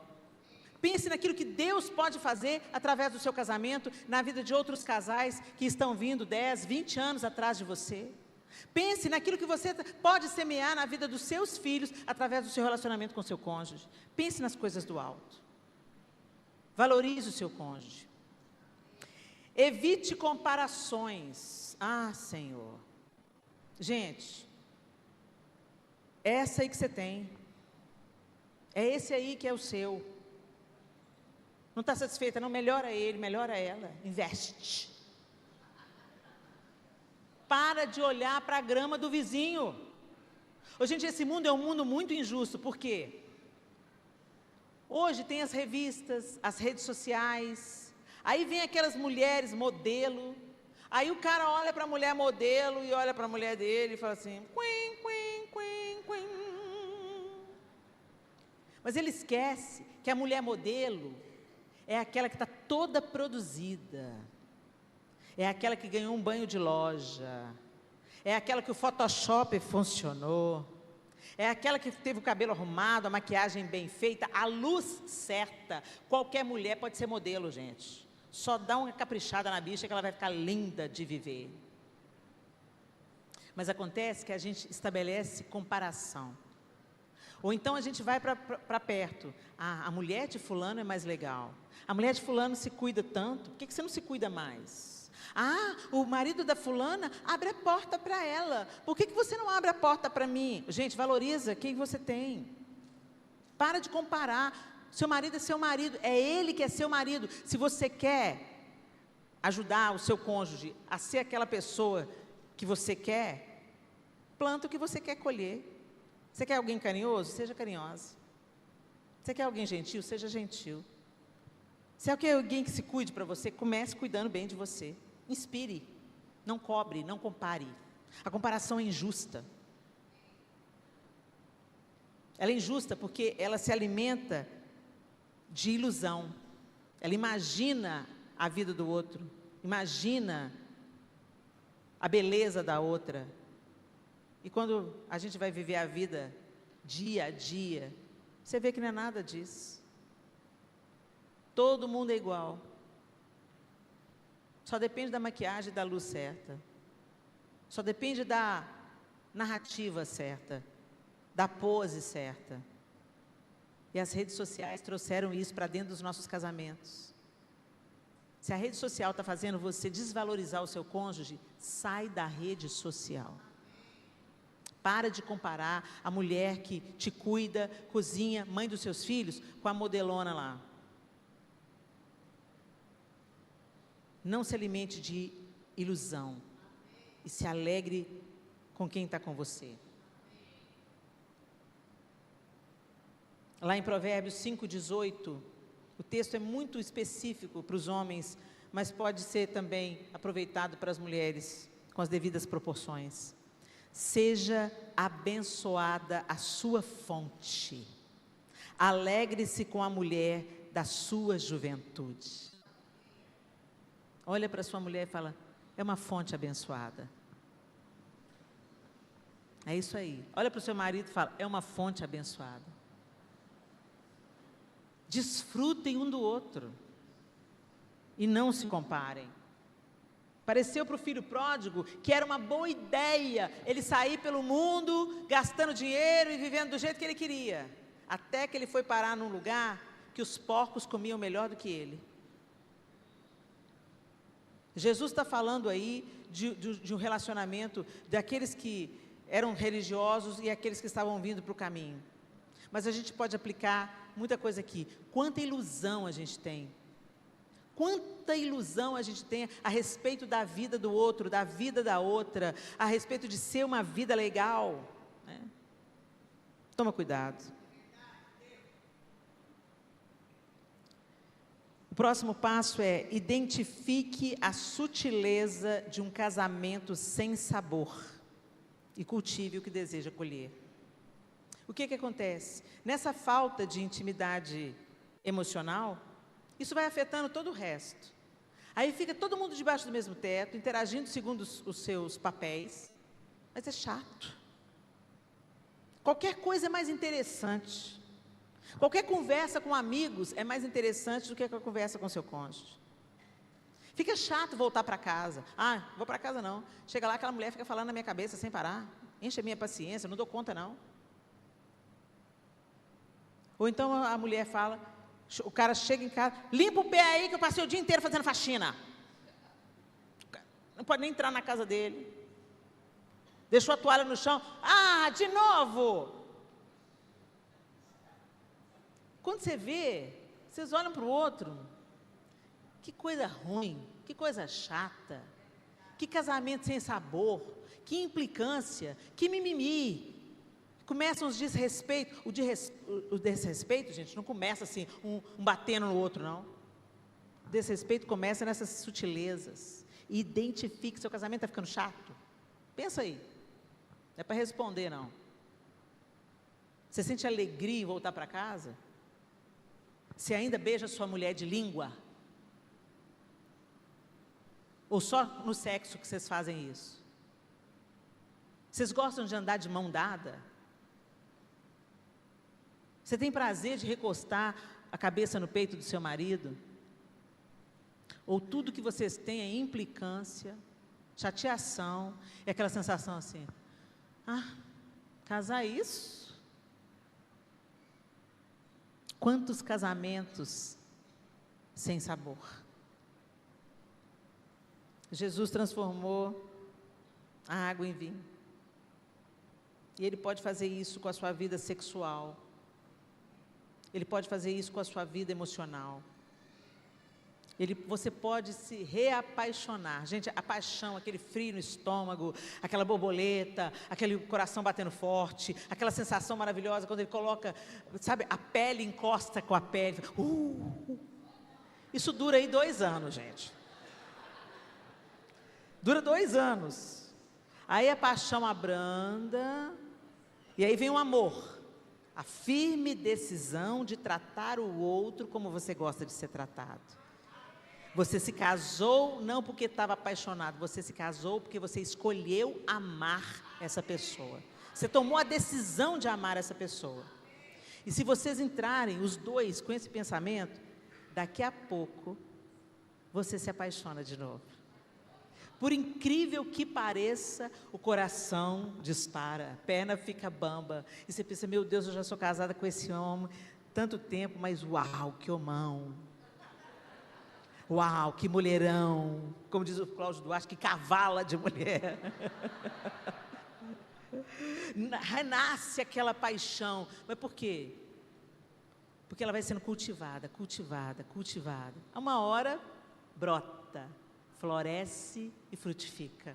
Pense naquilo que Deus pode fazer através do seu casamento, na vida de outros casais que estão vindo 10, 20 anos atrás de você. Pense naquilo que você pode semear na vida dos seus filhos, através do seu relacionamento com o seu cônjuge. Pense nas coisas do alto. Valorize o seu cônjuge. Evite comparações. Ah, Senhor. Gente, é essa aí que você tem. É esse aí que é o seu. Não está satisfeita? Não, melhora ele, melhora ela. Investe. Para de olhar para a grama do vizinho. Ô, gente, esse mundo é um mundo muito injusto. Por quê? Hoje tem as revistas, as redes sociais. Aí vem aquelas mulheres modelo. Aí o cara olha para a mulher modelo e olha para a mulher dele e fala assim, quim, quim, quim, quim. Mas ele esquece que a mulher modelo é aquela que está toda produzida. É aquela que ganhou um banho de loja. É aquela que o Photoshop funcionou. É aquela que teve o cabelo arrumado, a maquiagem bem feita, a luz certa. Qualquer mulher pode ser modelo, gente. Só dá uma caprichada na bicha que ela vai ficar linda de viver. Mas acontece que a gente estabelece comparação. Ou então a gente vai para perto. Ah, a mulher de fulano é mais legal. A mulher de fulano se cuida tanto, por que você não se cuida mais? Ah, o marido da fulana abre a porta para ela. Por que você não abre a porta para mim? Gente, valoriza quem você tem. Para de comparar. Seu marido é seu marido, é ele que é seu marido. Se você quer ajudar o seu cônjuge a ser aquela pessoa que você quer, planta o que você quer colher. Você quer alguém carinhoso? Seja carinhosa. Você quer alguém gentil? Seja gentil. Se quer alguém que se cuide para você, comece cuidando bem de você. Inspire, não cobre, não compare. A comparação é injusta. Ela é injusta porque ela se alimenta de ilusão. Ela imagina a vida do outro, imagina a beleza da outra. E quando a gente vai viver a vida dia a dia, você vê que não é nada disso. Todo mundo é igual. Só depende da maquiagem e da luz certa. Só depende da narrativa certa, da pose certa. E as redes sociais trouxeram isso para dentro dos nossos casamentos. Se a rede social está fazendo você desvalorizar o seu cônjuge, sai da rede social. Para de comparar a mulher que te cuida, cozinha, mãe dos seus filhos, com a modelona lá. Não se alimente de ilusão e se alegre com quem está com você. Lá em Provérbios 5,18, o texto é muito específico para os homens, mas pode ser também aproveitado para as mulheres, com as devidas proporções. Seja abençoada a sua fonte, alegre-se com a mulher da sua juventude. Olha para sua mulher e fala, é uma fonte abençoada. É isso aí. Olha para o seu marido e fala, é uma fonte abençoada. Desfrutem um do outro e não se comparem. Pareceu para o filho pródigo que era uma boa ideia ele sair pelo mundo gastando dinheiro e vivendo do jeito que ele queria, até que ele foi parar num lugar que os porcos comiam melhor do que ele. Jesus está falando aí de um relacionamento daqueles que eram religiosos e aqueles que estavam vindo para o caminho. Mas a gente pode aplicar muita coisa aqui. Quanta ilusão a gente tem. Quanta ilusão a gente tem a respeito da vida do outro, da vida da outra, a respeito de ser uma vida legal, né? Toma cuidado. O próximo passo é: identifique a sutileza de um casamento sem sabor e cultive o que deseja colher. O que acontece? Nessa falta de intimidade emocional, isso vai afetando todo o resto. Aí fica todo mundo debaixo do mesmo teto, interagindo segundo os seus papéis, mas é chato. Qualquer coisa é mais interessante. Qualquer conversa com amigos é mais interessante do que a conversa com seu cônjuge. Fica chato voltar para casa. Ah, vou para casa não. Chega lá, aquela mulher fica falando na minha cabeça sem parar. Enche a minha paciência, não dou conta não. Ou então a mulher fala, o cara chega em casa, limpa o pé aí que eu passei o dia inteiro fazendo faxina. Não pode nem entrar na casa dele. Deixou a toalha no chão. Ah, de novo! Quando você vê, vocês olham para o outro. Que coisa ruim, que coisa chata. Que casamento sem sabor, que implicância, que mimimi. Começam os desrespeitos. O desrespeito, gente, não começa assim, um batendo no outro, não. O desrespeito começa nessas sutilezas. Identifique, seu casamento está ficando chato. Pensa aí. Não é para responder, não. Você sente alegria em voltar para casa? Você ainda beija sua mulher de língua? Ou só no sexo que vocês fazem isso? Vocês gostam de andar de mão dada? Você tem prazer de recostar a cabeça no peito do seu marido? Ou tudo que vocês têm é implicância, chateação, é aquela sensação assim, casar é isso? Quantos casamentos sem sabor? Jesus transformou a água em vinho. E Ele pode fazer isso com a sua vida sexual. Ele pode fazer isso com a sua vida emocional. Você pode se reapaixonar. Gente, a paixão, aquele frio no estômago, aquela borboleta, aquele coração batendo forte, aquela sensação maravilhosa quando ele coloca, sabe, a pele encosta com a pele. Isso dura aí 2 anos, gente. Dura 2 anos. Aí a paixão abranda, e aí vem o amor. A firme decisão de tratar o outro como você gosta de ser tratado. Você se casou não porque estava apaixonado, você se casou porque você escolheu amar essa pessoa. Você tomou a decisão de amar essa pessoa. E se vocês entrarem, os dois, com esse pensamento, daqui a pouco, você se apaixona de novo. Por incrível que pareça, o coração dispara, a perna fica bamba. E você pensa, meu Deus, eu já sou casada com esse homem tanto tempo, mas uau, que homão. Uau, que mulherão. Como diz o Cláudio Duarte, que cavala de mulher. Renasce aquela paixão. Mas por quê? Porque ela vai sendo cultivada, cultivada, cultivada. A uma hora, brota, floresce e frutifica.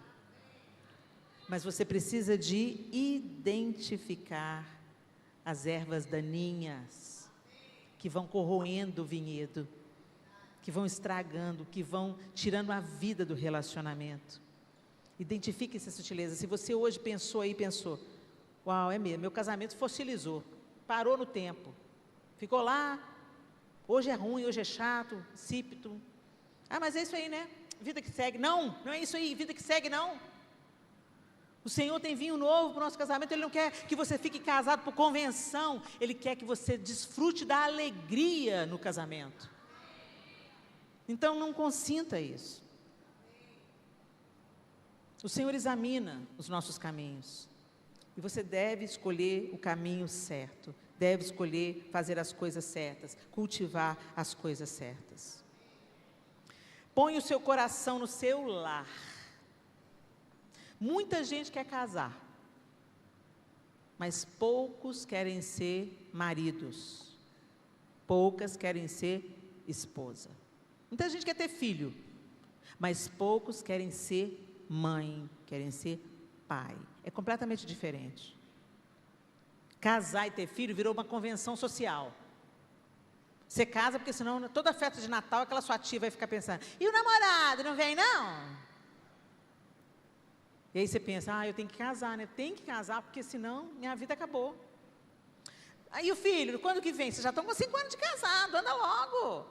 Mas você precisa de identificar as ervas daninhas que vão corroendo o vinhedo, que vão estragando, que vão tirando a vida do relacionamento. Identifique essa sutileza. Se você hoje pensou, uau, é mesmo, meu casamento fossilizou, parou no tempo, ficou lá, hoje é ruim, hoje é chato, insípido. Ah, mas é isso aí, né? Vida que segue. Não, não é isso aí, vida que segue, não. O Senhor tem vinho novo para o nosso casamento. Ele não quer que você fique casado por convenção. Ele quer que você desfrute da alegria no casamento. Então não consinta isso. O Senhor examina os nossos caminhos. E você deve escolher o caminho certo. Deve escolher fazer as coisas certas. Cultivar as coisas certas. Põe o seu coração no seu lar. Muita gente quer casar, mas poucos querem ser maridos, poucas querem ser esposa. Muita gente quer ter filho, mas poucos querem ser mãe, querem ser pai. É completamente diferente. Casar e ter filho virou uma convenção social. Você casa porque senão toda festa de Natal aquela sua tia vai ficar pensando, e o namorado não vem não? E aí você pensa, eu tenho que casar, né? Tem que casar porque senão minha vida acabou. Aí o filho, quando que vem? Vocês já estão com 5 anos de casado, anda logo.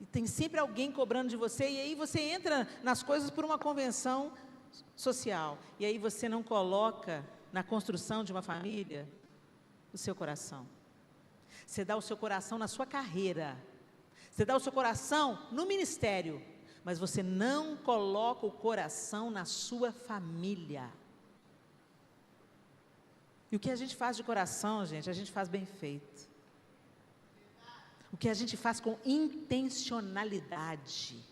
E tem sempre alguém cobrando de você e aí você entra nas coisas por uma convenção social. E aí você não coloca na construção de uma família o seu coração. Você dá o seu coração na sua carreira. Você dá o seu coração no ministério. Mas você não coloca o coração na sua família. E o que a gente faz de coração, gente, a gente faz bem feito. O que a gente faz com intencionalidade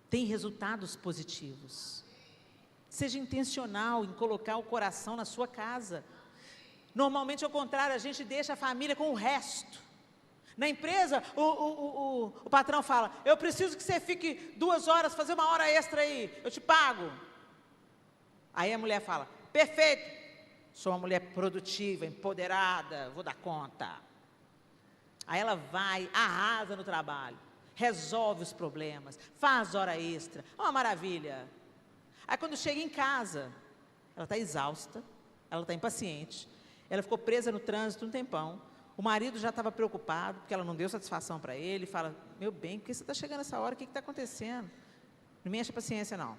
tem resultados positivos. Seja intencional em colocar o coração na sua casa. Normalmente, ao contrário, a gente deixa a família com o resto. Na empresa, o patrão fala, eu preciso que você fique 2 horas, fazer 1 hora extra aí, eu te pago. Aí a mulher fala, perfeito, sou uma mulher produtiva, empoderada, vou dar conta. Aí ela vai, arrasa no trabalho, resolve os problemas, faz hora extra, uma maravilha. Aí quando chega em casa, ela está exausta, ela está impaciente, ela ficou presa no trânsito um tempão. O marido já estava preocupado, porque ela não deu satisfação para ele, fala, meu bem, por que você está chegando essa hora, o que está acontecendo? Não me enche a paciência não.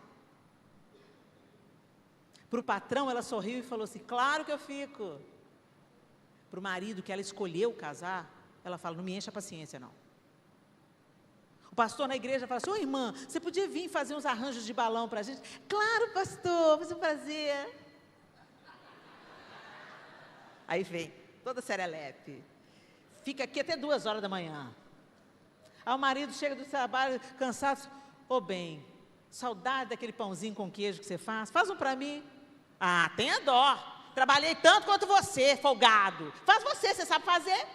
Para o patrão ela sorriu e falou assim, claro que eu fico. Para o marido que ela escolheu casar, ela fala, não me enche a paciência não. O pastor na igreja fala assim, ô irmã, você podia vir fazer uns arranjos de balão para a gente? Claro pastor, vai ser um prazer. Aí vem, toda serelepe, fica aqui até 2 horas da manhã. Aí o marido chega do trabalho cansado, bem, saudade daquele pãozinho com queijo que você faz um para mim. Ah, tenha dó, trabalhei tanto quanto você, folgado, faz você sabe fazer?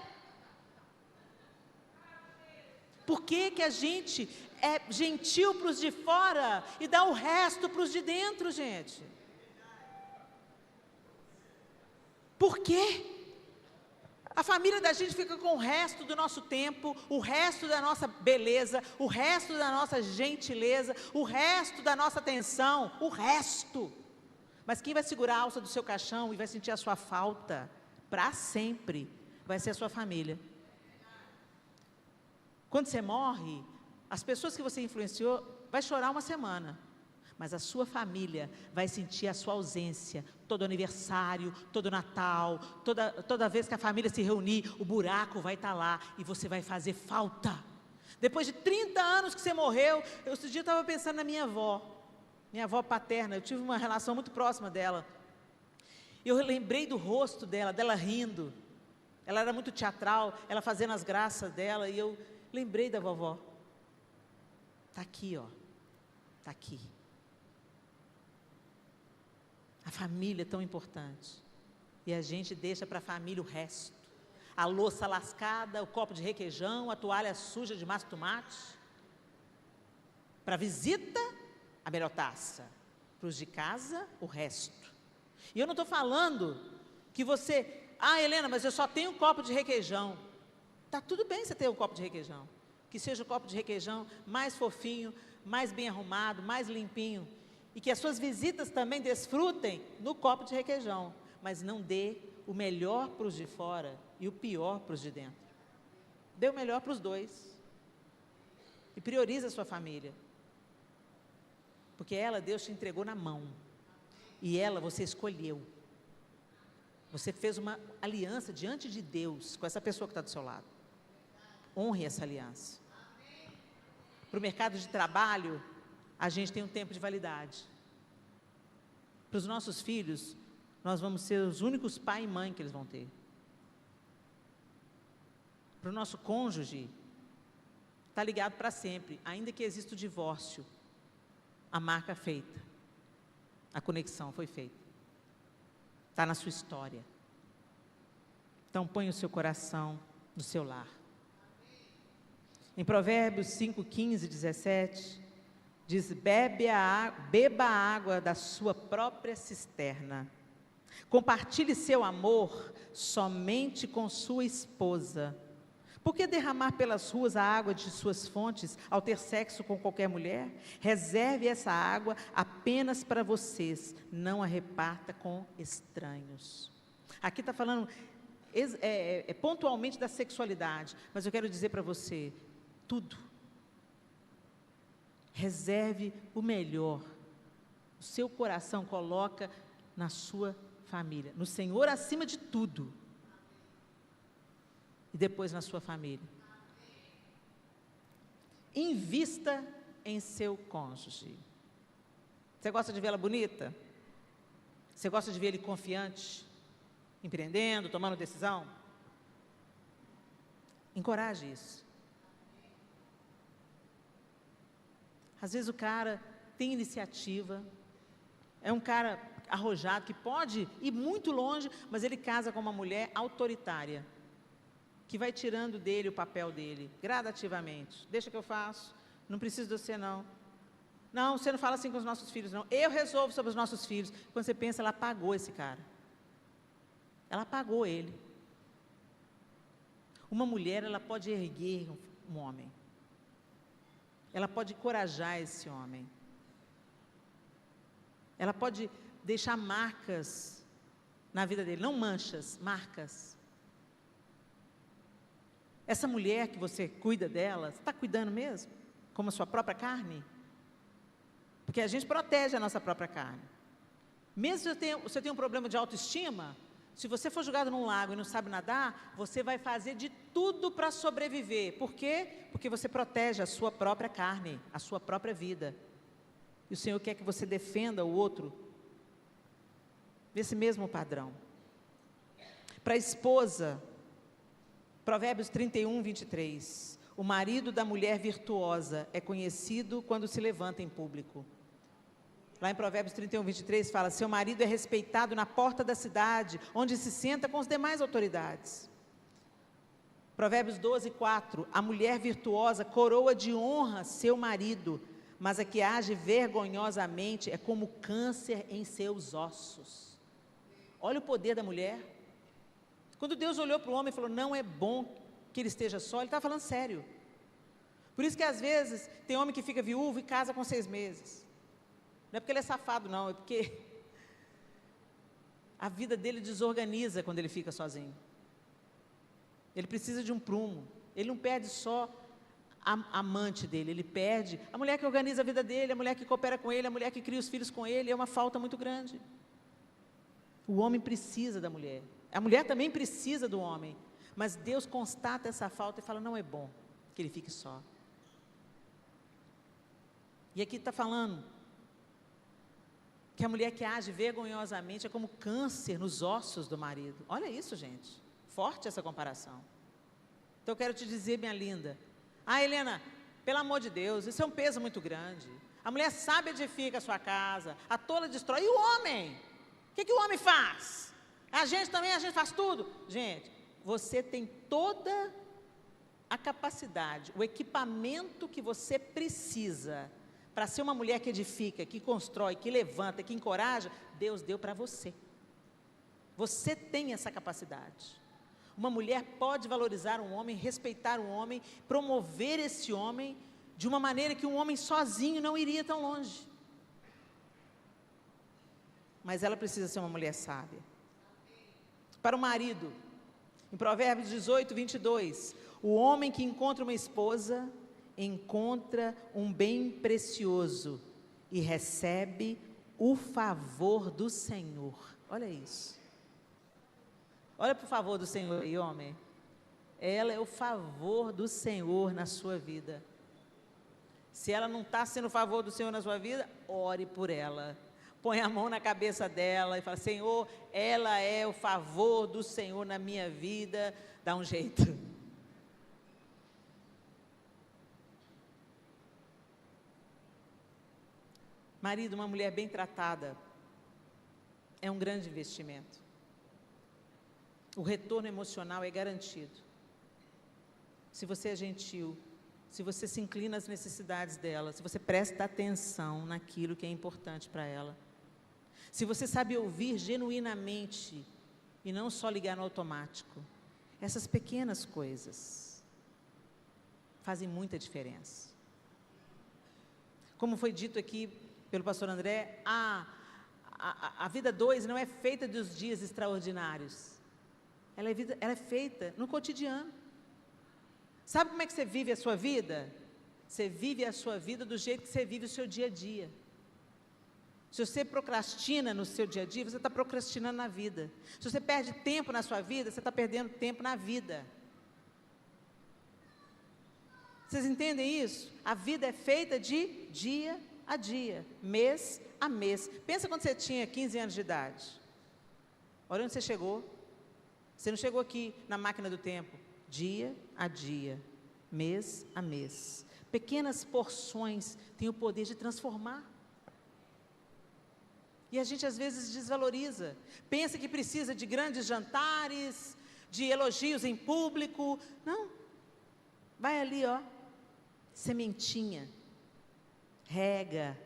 Por que que a gente é gentil para os de fora e dá o resto para os de dentro, gente? Por quê? A família da gente fica com o resto do nosso tempo, o resto da nossa beleza, o resto da nossa gentileza, o resto da nossa atenção, o resto. Mas quem vai segurar a alça do seu caixão e vai sentir a sua falta para sempre, vai ser a sua família. Quando você morre, as pessoas que você influenciou vai chorar 1 semana. Mas a sua família vai sentir a sua ausência, todo aniversário, todo Natal, toda vez que a família se reunir, o buraco vai estar lá e você vai fazer falta. Depois de 30 anos que você morreu, esse dia eu estava pensando na minha avó paterna, eu tive uma relação muito próxima dela. Eu lembrei do rosto dela rindo. Ela era muito teatral, ela fazendo as graças dela, e eu lembrei da vovó. Está aqui, ó. Está aqui. A família é tão importante. E a gente deixa para a família o resto. A louça lascada, o copo de requeijão, a toalha suja de massa de tomate. Para visita, a melhor taça. Para os de casa, o resto. E eu não estou falando que você... Helena, mas eu só tenho um copo de requeijão. Está tudo bem você ter um copo de requeijão. Que seja o copo de requeijão mais fofinho, mais bem arrumado, mais limpinho. E que as suas visitas também desfrutem no copo de requeijão. Mas não dê o melhor para os de fora e o pior para os de dentro. Dê o melhor para os dois. E priorize a sua família. Porque ela, Deus te entregou na mão. E ela, você escolheu. Você fez uma aliança diante de Deus com essa pessoa que está do seu lado. Honre essa aliança. Para o mercado de trabalho, a gente tem um tempo de validade. Para os nossos filhos, nós vamos ser os únicos pai e mãe que eles vão ter. Para o nosso cônjuge, está ligado para sempre, ainda que exista o divórcio, a marca é feita, a conexão foi feita, está na sua história. Então ponha o seu coração no seu lar. Em Provérbios 5, 15, 17, diz: beba a água da sua própria cisterna, compartilhe seu amor somente com sua esposa. Por que derramar pelas ruas a água de suas fontes ao ter sexo com qualquer mulher? Reserve essa água apenas para vocês, não a reparta com estranhos. Aqui está falando pontualmente da sexualidade, mas eu quero dizer para você, tudo. Reserve o melhor. O seu coração coloca na sua família, no Senhor acima de tudo. E depois na sua família. Invista em seu cônjuge. Você gosta de vê-la bonita? Você gosta de ver ele confiante? Empreendendo, tomando decisão? Encoraje isso. Às vezes o cara tem iniciativa, é um cara arrojado, que pode ir muito longe, mas ele casa com uma mulher autoritária, que vai tirando dele o papel dele, gradativamente. Deixa que eu faço, não preciso de você não. Não, você não fala assim com os nossos filhos não, eu resolvo sobre os nossos filhos. Quando você pensa, ela apagou esse cara. Ela apagou ele. Uma mulher, ela pode erguer um homem. Ela pode encorajar esse homem. Ela pode deixar marcas na vida dele, não manchas, marcas. Essa mulher que você cuida dela, você está cuidando mesmo? Como a sua própria carne? Porque a gente protege a nossa própria carne. Mesmo se você tem um problema de autoestima, se você for jogado num lago e não sabe nadar, você vai fazer de tudo para sobreviver. Por quê? Porque você protege a sua própria carne, a sua própria vida. E o Senhor quer que você defenda o outro nesse mesmo padrão. Para a esposa, Provérbios 31, 23. O marido da mulher virtuosa é conhecido quando se levanta em público. Lá em Provérbios 31, 23 fala: seu marido é respeitado na porta da cidade, onde se senta com as demais autoridades. Provérbios 12, 4. A mulher virtuosa coroa de honra seu marido, mas a que age vergonhosamente é como câncer em seus ossos. Olha o poder da mulher. Quando Deus olhou para o homem e falou: não é bom que ele esteja só, ele estava falando sério. Por isso que às vezes tem homem que fica viúvo e casa com 6 meses. Não é porque ele é safado não, é porque a vida dele desorganiza quando ele fica sozinho. Ele precisa de um prumo. Ele não perde só a amante dele, ele perde a mulher que organiza a vida dele, a mulher que coopera com ele, a mulher que cria os filhos com ele. É uma falta muito grande. O homem precisa da mulher. A mulher também precisa do homem. Mas Deus constata essa falta e fala: não é bom que ele fique só. E aqui está falando que a mulher que age vergonhosamente é como câncer nos ossos do marido. Olha isso, gente. Forte essa comparação. Então eu quero te dizer, minha linda. Helena, pelo amor de Deus, isso é um peso muito grande. A mulher sábia edifica a sua casa, a tola destrói. E o homem? O que o homem faz? A gente também, a gente faz tudo. Gente, você tem toda a capacidade, o equipamento que você precisa para ser uma mulher que edifica, que constrói, que levanta, que encoraja. Deus deu para você. Você tem essa capacidade. Uma mulher pode valorizar um homem, respeitar um homem, promover esse homem de uma maneira que um homem sozinho não iria tão longe. Mas ela precisa ser uma mulher sábia. Para o marido, em Provérbios 18, 22, o homem que encontra uma esposa, encontra um bem precioso e recebe o favor do Senhor. Olha isso. Olha para o favor do Senhor aí, homem. Ela é o favor do Senhor na sua vida. Se ela não está sendo o favor do Senhor na sua vida, ore por ela. Põe a mão na cabeça dela e fala: Senhor, ela é o favor do Senhor na minha vida. Dá um jeito. Marido, uma mulher bem tratada é um grande investimento. O retorno emocional é garantido. Se você é gentil, se você se inclina às necessidades dela, se você presta atenção naquilo que é importante para ela, se você sabe ouvir genuinamente e não só ligar no automático, essas pequenas coisas fazem muita diferença. Como foi dito aqui pelo pastor André, a vida 2 não é feita dos dias extraordinários. Ela é feita no cotidiano. Sabe como é que você vive a sua vida? Você vive a sua vida do jeito que você vive o seu dia a dia. Se você procrastina no seu dia a dia, você está procrastinando na vida. Se você perde tempo na sua vida, você está perdendo tempo na vida. Vocês entendem isso? A vida é feita de dia a dia, mês a mês. Pensa quando você tinha 15 anos de idade. Olha onde você chegou. Você não chegou aqui na máquina do tempo. Dia a dia, mês a mês. Pequenas porções têm o poder de transformar. E a gente às vezes desvaloriza. Pensa que precisa de grandes jantares, de elogios em público. Não. Vai ali, ó. Sementinha. Rega.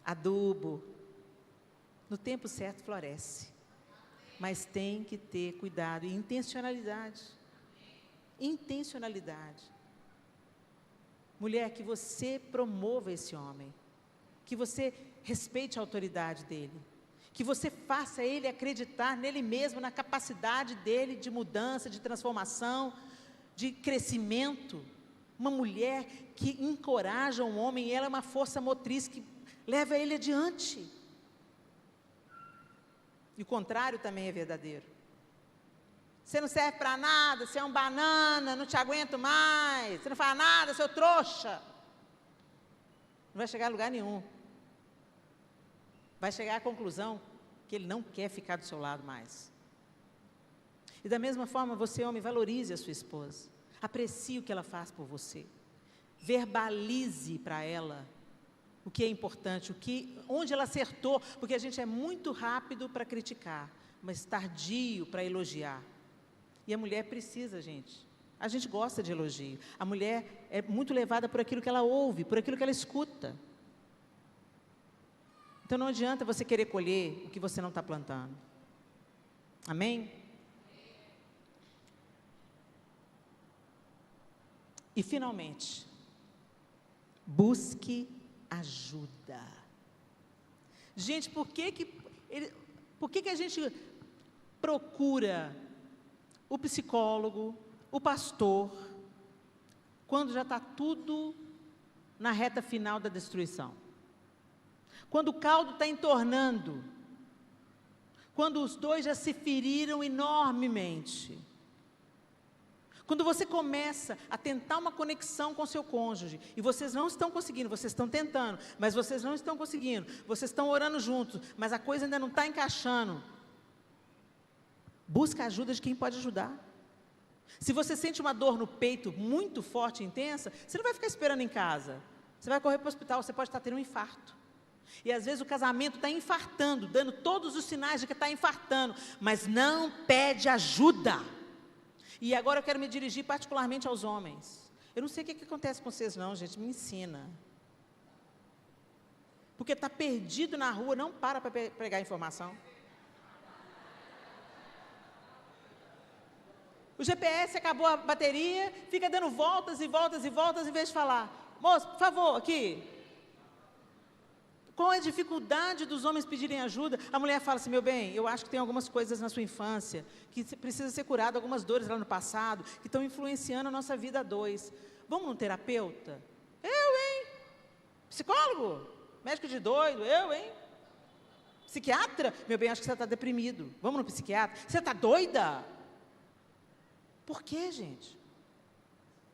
Adubo. No tempo certo floresce. Mas tem que ter cuidado e intencionalidade. Intencionalidade. Mulher, que você promova esse homem. Que você respeite a autoridade dele. Que você faça ele acreditar nele mesmo, na capacidade dele de mudança, de transformação, de crescimento. Uma mulher que encoraja um homem, ela é uma força motriz que leva ele adiante. E o contrário também é verdadeiro. Você não serve para nada, você é um banana, não te aguento mais, você não faz nada, seu trouxa. Não vai chegar a lugar nenhum. Vai chegar à conclusão que ele não quer ficar do seu lado mais. E da mesma forma, você, homem, valorize a sua esposa. Aprecie o que ela faz por você. Verbalize para ela o que é importante, onde ela acertou, porque a gente é muito rápido para criticar, mas tardio para elogiar. E a mulher precisa, gente. A gente gosta de elogio. A mulher é muito levada por aquilo que ela ouve, por aquilo que ela escuta. Então não adianta você querer colher o que você não está plantando. Amém? E finalmente, busque ajuda. Gente, por que a gente procura o psicólogo, o pastor, quando já está tudo na reta final da destruição? Quando o caldo está entornando, quando os dois já se feriram enormemente, Quando você começa a tentar uma conexão com seu cônjuge, e vocês não estão conseguindo, vocês estão tentando, mas vocês não estão conseguindo, vocês estão orando juntos, mas a coisa ainda não está encaixando, busca a ajuda de quem pode ajudar. Se você sente uma dor no peito muito forte e intensa, você não vai ficar esperando em casa, você vai correr para o hospital, você pode estar tendo um infarto. E às vezes o casamento está infartando, dando todos os sinais de que está infartando, mas não pede ajuda. E agora eu quero me dirigir particularmente aos homens. Eu não sei o que acontece com vocês não, gente, me ensina. Porque está perdido na rua, não para pegar informação. O GPS acabou a bateria, fica dando voltas e voltas e voltas, em vez de falar, moço, por favor, aqui. Qual é a dificuldade dos homens pedirem ajuda? A mulher fala assim, meu bem, eu acho que tem algumas coisas na sua infância, que precisa ser curado, algumas dores lá no passado, que estão influenciando a nossa vida a dois. Vamos num terapeuta? Eu, hein? Psicólogo? Médico de doido? Eu, hein? Psiquiatra? Meu bem, acho que você está deprimido. Vamos no psiquiatra? Você está doida? Por quê, gente?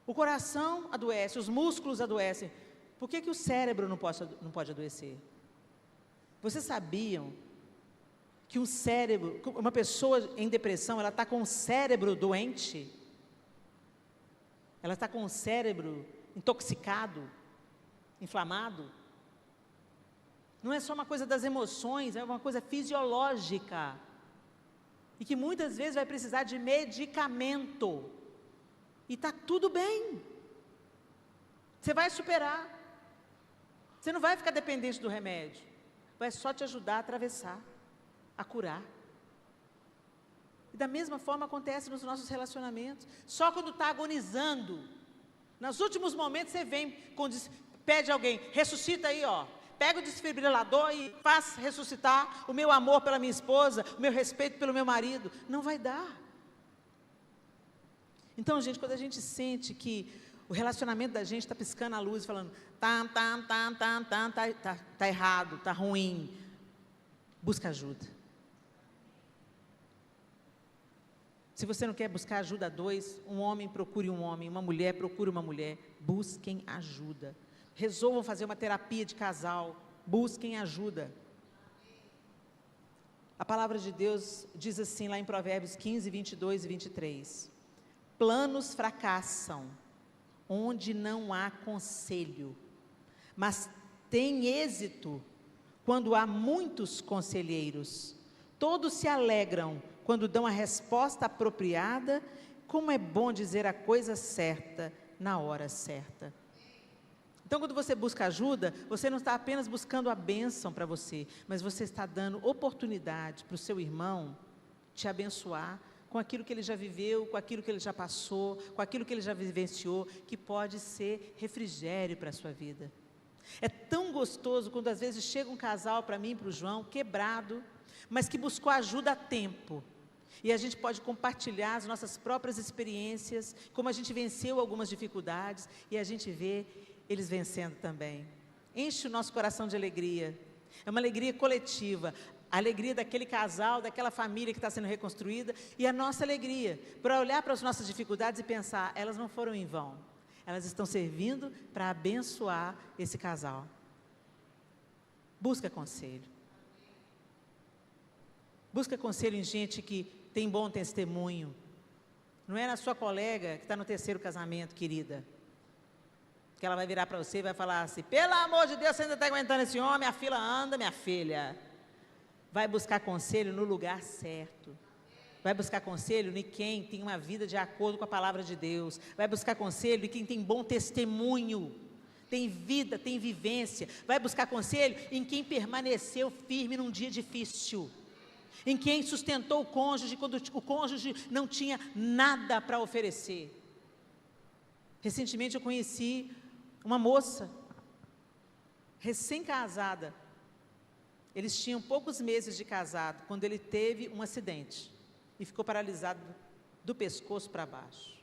O coração adoece, os músculos adoecem. Por que o cérebro não pode adoecer? Vocês sabiam que uma pessoa em depressão, ela está com o cérebro doente? Ela está com o cérebro intoxicado, inflamado? Não é só uma coisa das emoções, é uma coisa fisiológica. E que muitas vezes vai precisar de medicamento. E está tudo bem. Você vai superar. Você não vai ficar dependente do remédio. Vai só te ajudar a atravessar, a curar. E da mesma forma acontece nos nossos relacionamentos. Só quando está agonizando, nos últimos momentos você vem, pede alguém, ressuscita aí, ó. Pega o desfibrilador e faz ressuscitar o meu amor pela minha esposa, o meu respeito pelo meu marido. Não vai dar. Então, gente, quando a gente sente que o relacionamento da gente está piscando a luz, falando, tá errado, tá ruim, busca ajuda. Se você não quer buscar ajuda a dois, um homem procure um homem, uma mulher procure uma mulher, busquem ajuda. Resolvam fazer uma terapia de casal, busquem ajuda. A palavra de Deus diz assim lá em Provérbios 15, 22 e 23. Planos fracassam onde não há conselho, mas tem êxito quando há muitos conselheiros. Todos se alegram quando dão a resposta apropriada, como é bom dizer a coisa certa na hora certa. Então, quando você busca ajuda, você não está apenas buscando a bênção para você, mas você está dando oportunidade para o seu irmão te abençoar com aquilo que ele já viveu, com aquilo que ele já passou, com aquilo que ele já vivenciou, que pode ser refrigério para a sua vida. É tão gostoso quando às vezes chega um casal para mim, para o João, quebrado, mas que buscou ajuda a tempo. E a gente pode compartilhar as nossas próprias experiências, como a gente venceu algumas dificuldades, e a gente vê eles vencendo também. Enche o nosso coração de alegria. É uma alegria coletiva. A alegria daquele casal, daquela família que está sendo reconstruída, e a nossa alegria, para olhar para as nossas dificuldades e pensar, elas não foram em vão. Elas estão servindo para abençoar esse casal. Busca conselho. Busca conselho em gente que tem bom testemunho. Não é na sua colega que está no terceiro casamento, querida, que ela vai virar para você e vai falar assim, pelo amor de Deus, você ainda está aguentando esse homem, a fila anda, minha filha. Vai buscar conselho no lugar certo. Vai buscar conselho em quem tem uma vida de acordo com a palavra de Deus. Vai buscar conselho em quem tem bom testemunho, tem vida, tem vivência. Vai buscar conselho em quem permaneceu firme num dia difícil, em quem sustentou o cônjuge quando o cônjuge não tinha nada para oferecer. Recentemente eu conheci uma moça, recém-casada. Eles tinham poucos meses de casado, quando ele teve um acidente e ficou paralisado do pescoço para baixo.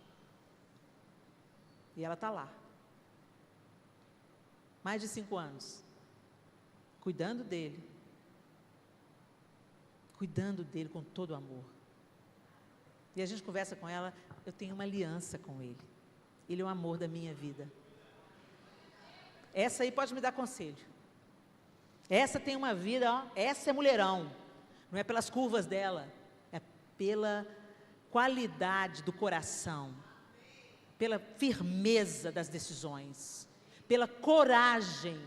E ela está lá, mais de 5 anos, cuidando dele com todo amor. E a gente conversa com ela, eu tenho uma aliança com ele. Ele é o amor da minha vida. Essa aí pode me dar conselho. Essa tem uma vida, ó, essa é mulherão. Não é pelas curvas dela, é pela qualidade do coração, pela firmeza das decisões, pela coragem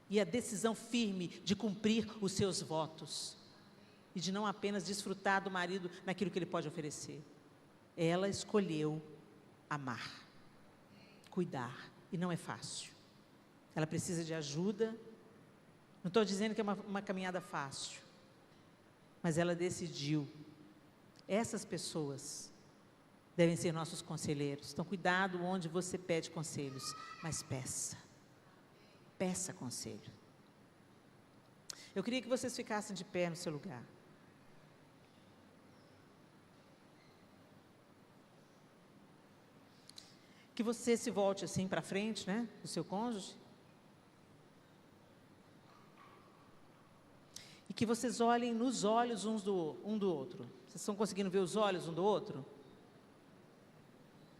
e a decisão firme de cumprir os seus votos e de não apenas desfrutar do marido naquilo que ele pode oferecer. Ela escolheu amar, cuidar, e não é fácil. Ela precisa de ajuda. Não estou dizendo que é uma caminhada fácil, mas ela decidiu. Essas pessoas devem ser nossos conselheiros. Então, cuidado onde você pede conselhos, mas peça conselho. Eu queria que vocês ficassem de pé no seu lugar. Que você se volte assim para frente, né, do seu cônjuge. E que vocês olhem nos olhos um do outro. Vocês estão conseguindo ver os olhos um do outro?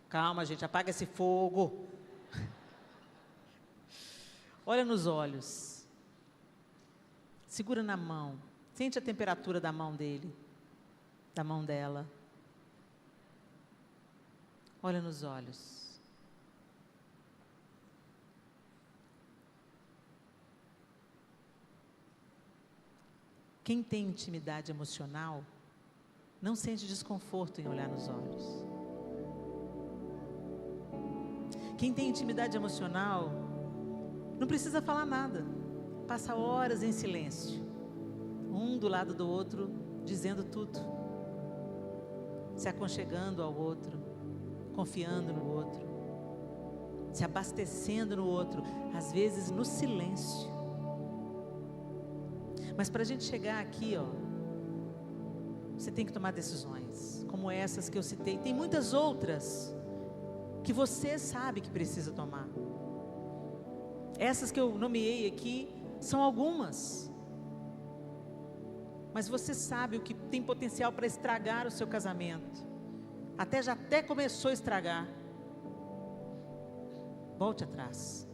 Calma, gente, apaga esse fogo. Olha nos olhos. Segura na mão. Sente a temperatura da mão dele, da mão dela. Olha nos olhos. Quem tem intimidade emocional não sente desconforto em olhar nos olhos. Quem tem intimidade emocional não precisa falar nada. Passa horas em silêncio, um do lado do outro, dizendo tudo, se aconchegando ao outro, confiando no outro, se abastecendo no outro, às vezes no silêncio. Mas para a gente chegar aqui, ó, você tem que tomar decisões, como essas que eu citei. Tem muitas outras que você sabe que precisa tomar. Essas que eu nomeei aqui são algumas. Mas você sabe o que tem potencial para estragar o seu casamento. Já até começou a estragar. Volte atrás.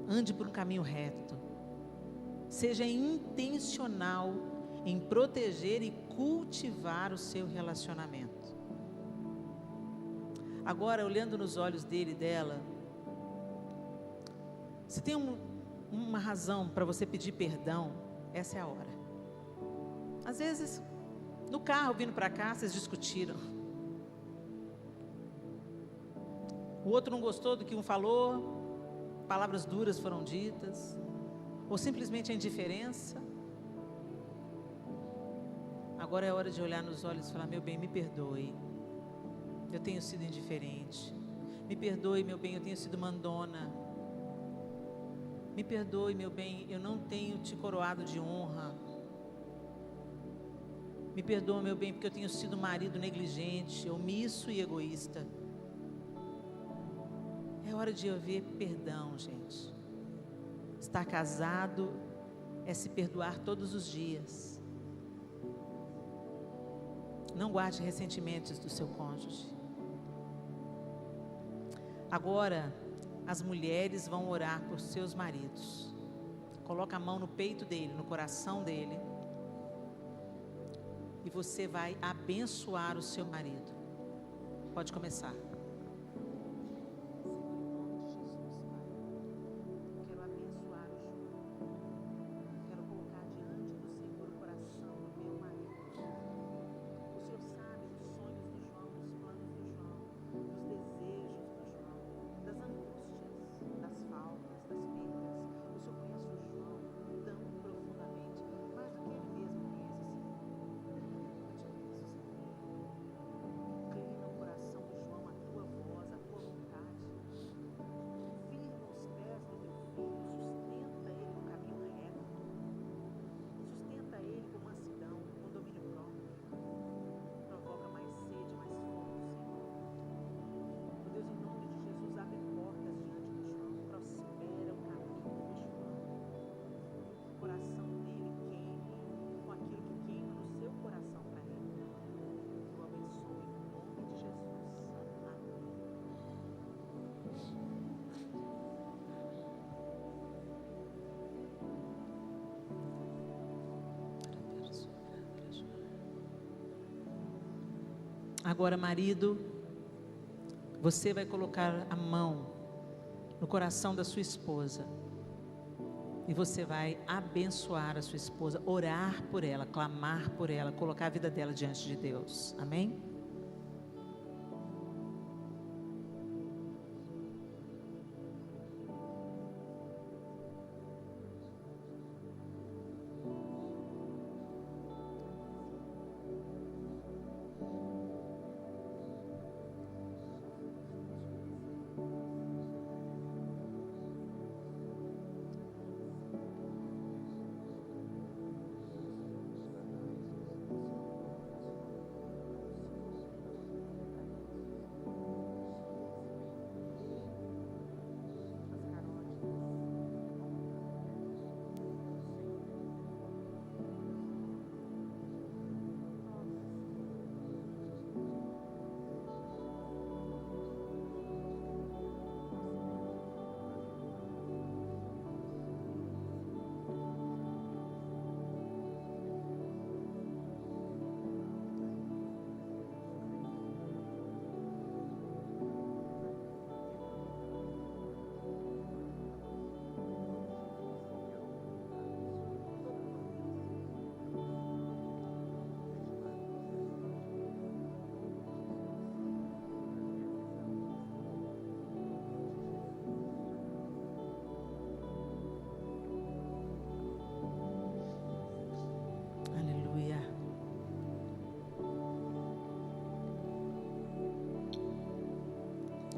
Ande por um caminho reto. Seja intencional em proteger e cultivar o seu relacionamento. Agora, olhando nos olhos dele e dela, se tem uma razão para você pedir perdão, essa é a hora. Às vezes, no carro vindo para cá, vocês discutiram. O outro não gostou do que um falou, palavras duras foram ditas, ou simplesmente a indiferença. Agora é hora de olhar nos olhos e falar: meu bem, me perdoe, eu tenho sido indiferente. Me perdoe, meu bem, eu tenho sido mandona. Me perdoe, meu bem, eu não tenho te coroado de honra. Me perdoa, meu bem, porque eu tenho sido marido negligente, omisso e egoísta. É hora de haver perdão, gente. Estar casado é se perdoar todos os dias. Não guarde ressentimentos do seu cônjuge. Agora, as mulheres vão orar por seus maridos. Coloca a mão no peito dele, no coração dele. E você vai abençoar o seu marido. Pode começar. Agora, marido, você vai colocar a mão no coração da sua esposa e você vai abençoar a sua esposa, orar por ela, clamar por ela, colocar a vida dela diante de Deus. Amém?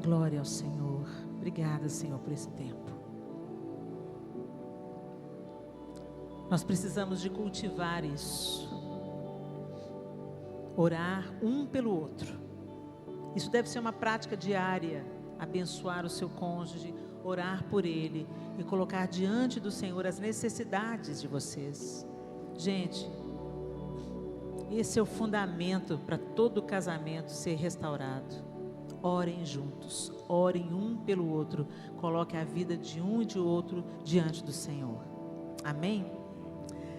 Glória ao Senhor. Obrigada, Senhor, por esse tempo. Nós precisamos de cultivar isso. Orar um pelo outro. Isso deve ser uma prática diária. Abençoar o seu cônjuge, orar por ele e colocar diante do Senhor as necessidades de vocês. Gente, esse é o fundamento para todo casamento ser restaurado. Orem juntos, orem um pelo outro, coloque a vida de um e de outro diante do Senhor. Amém?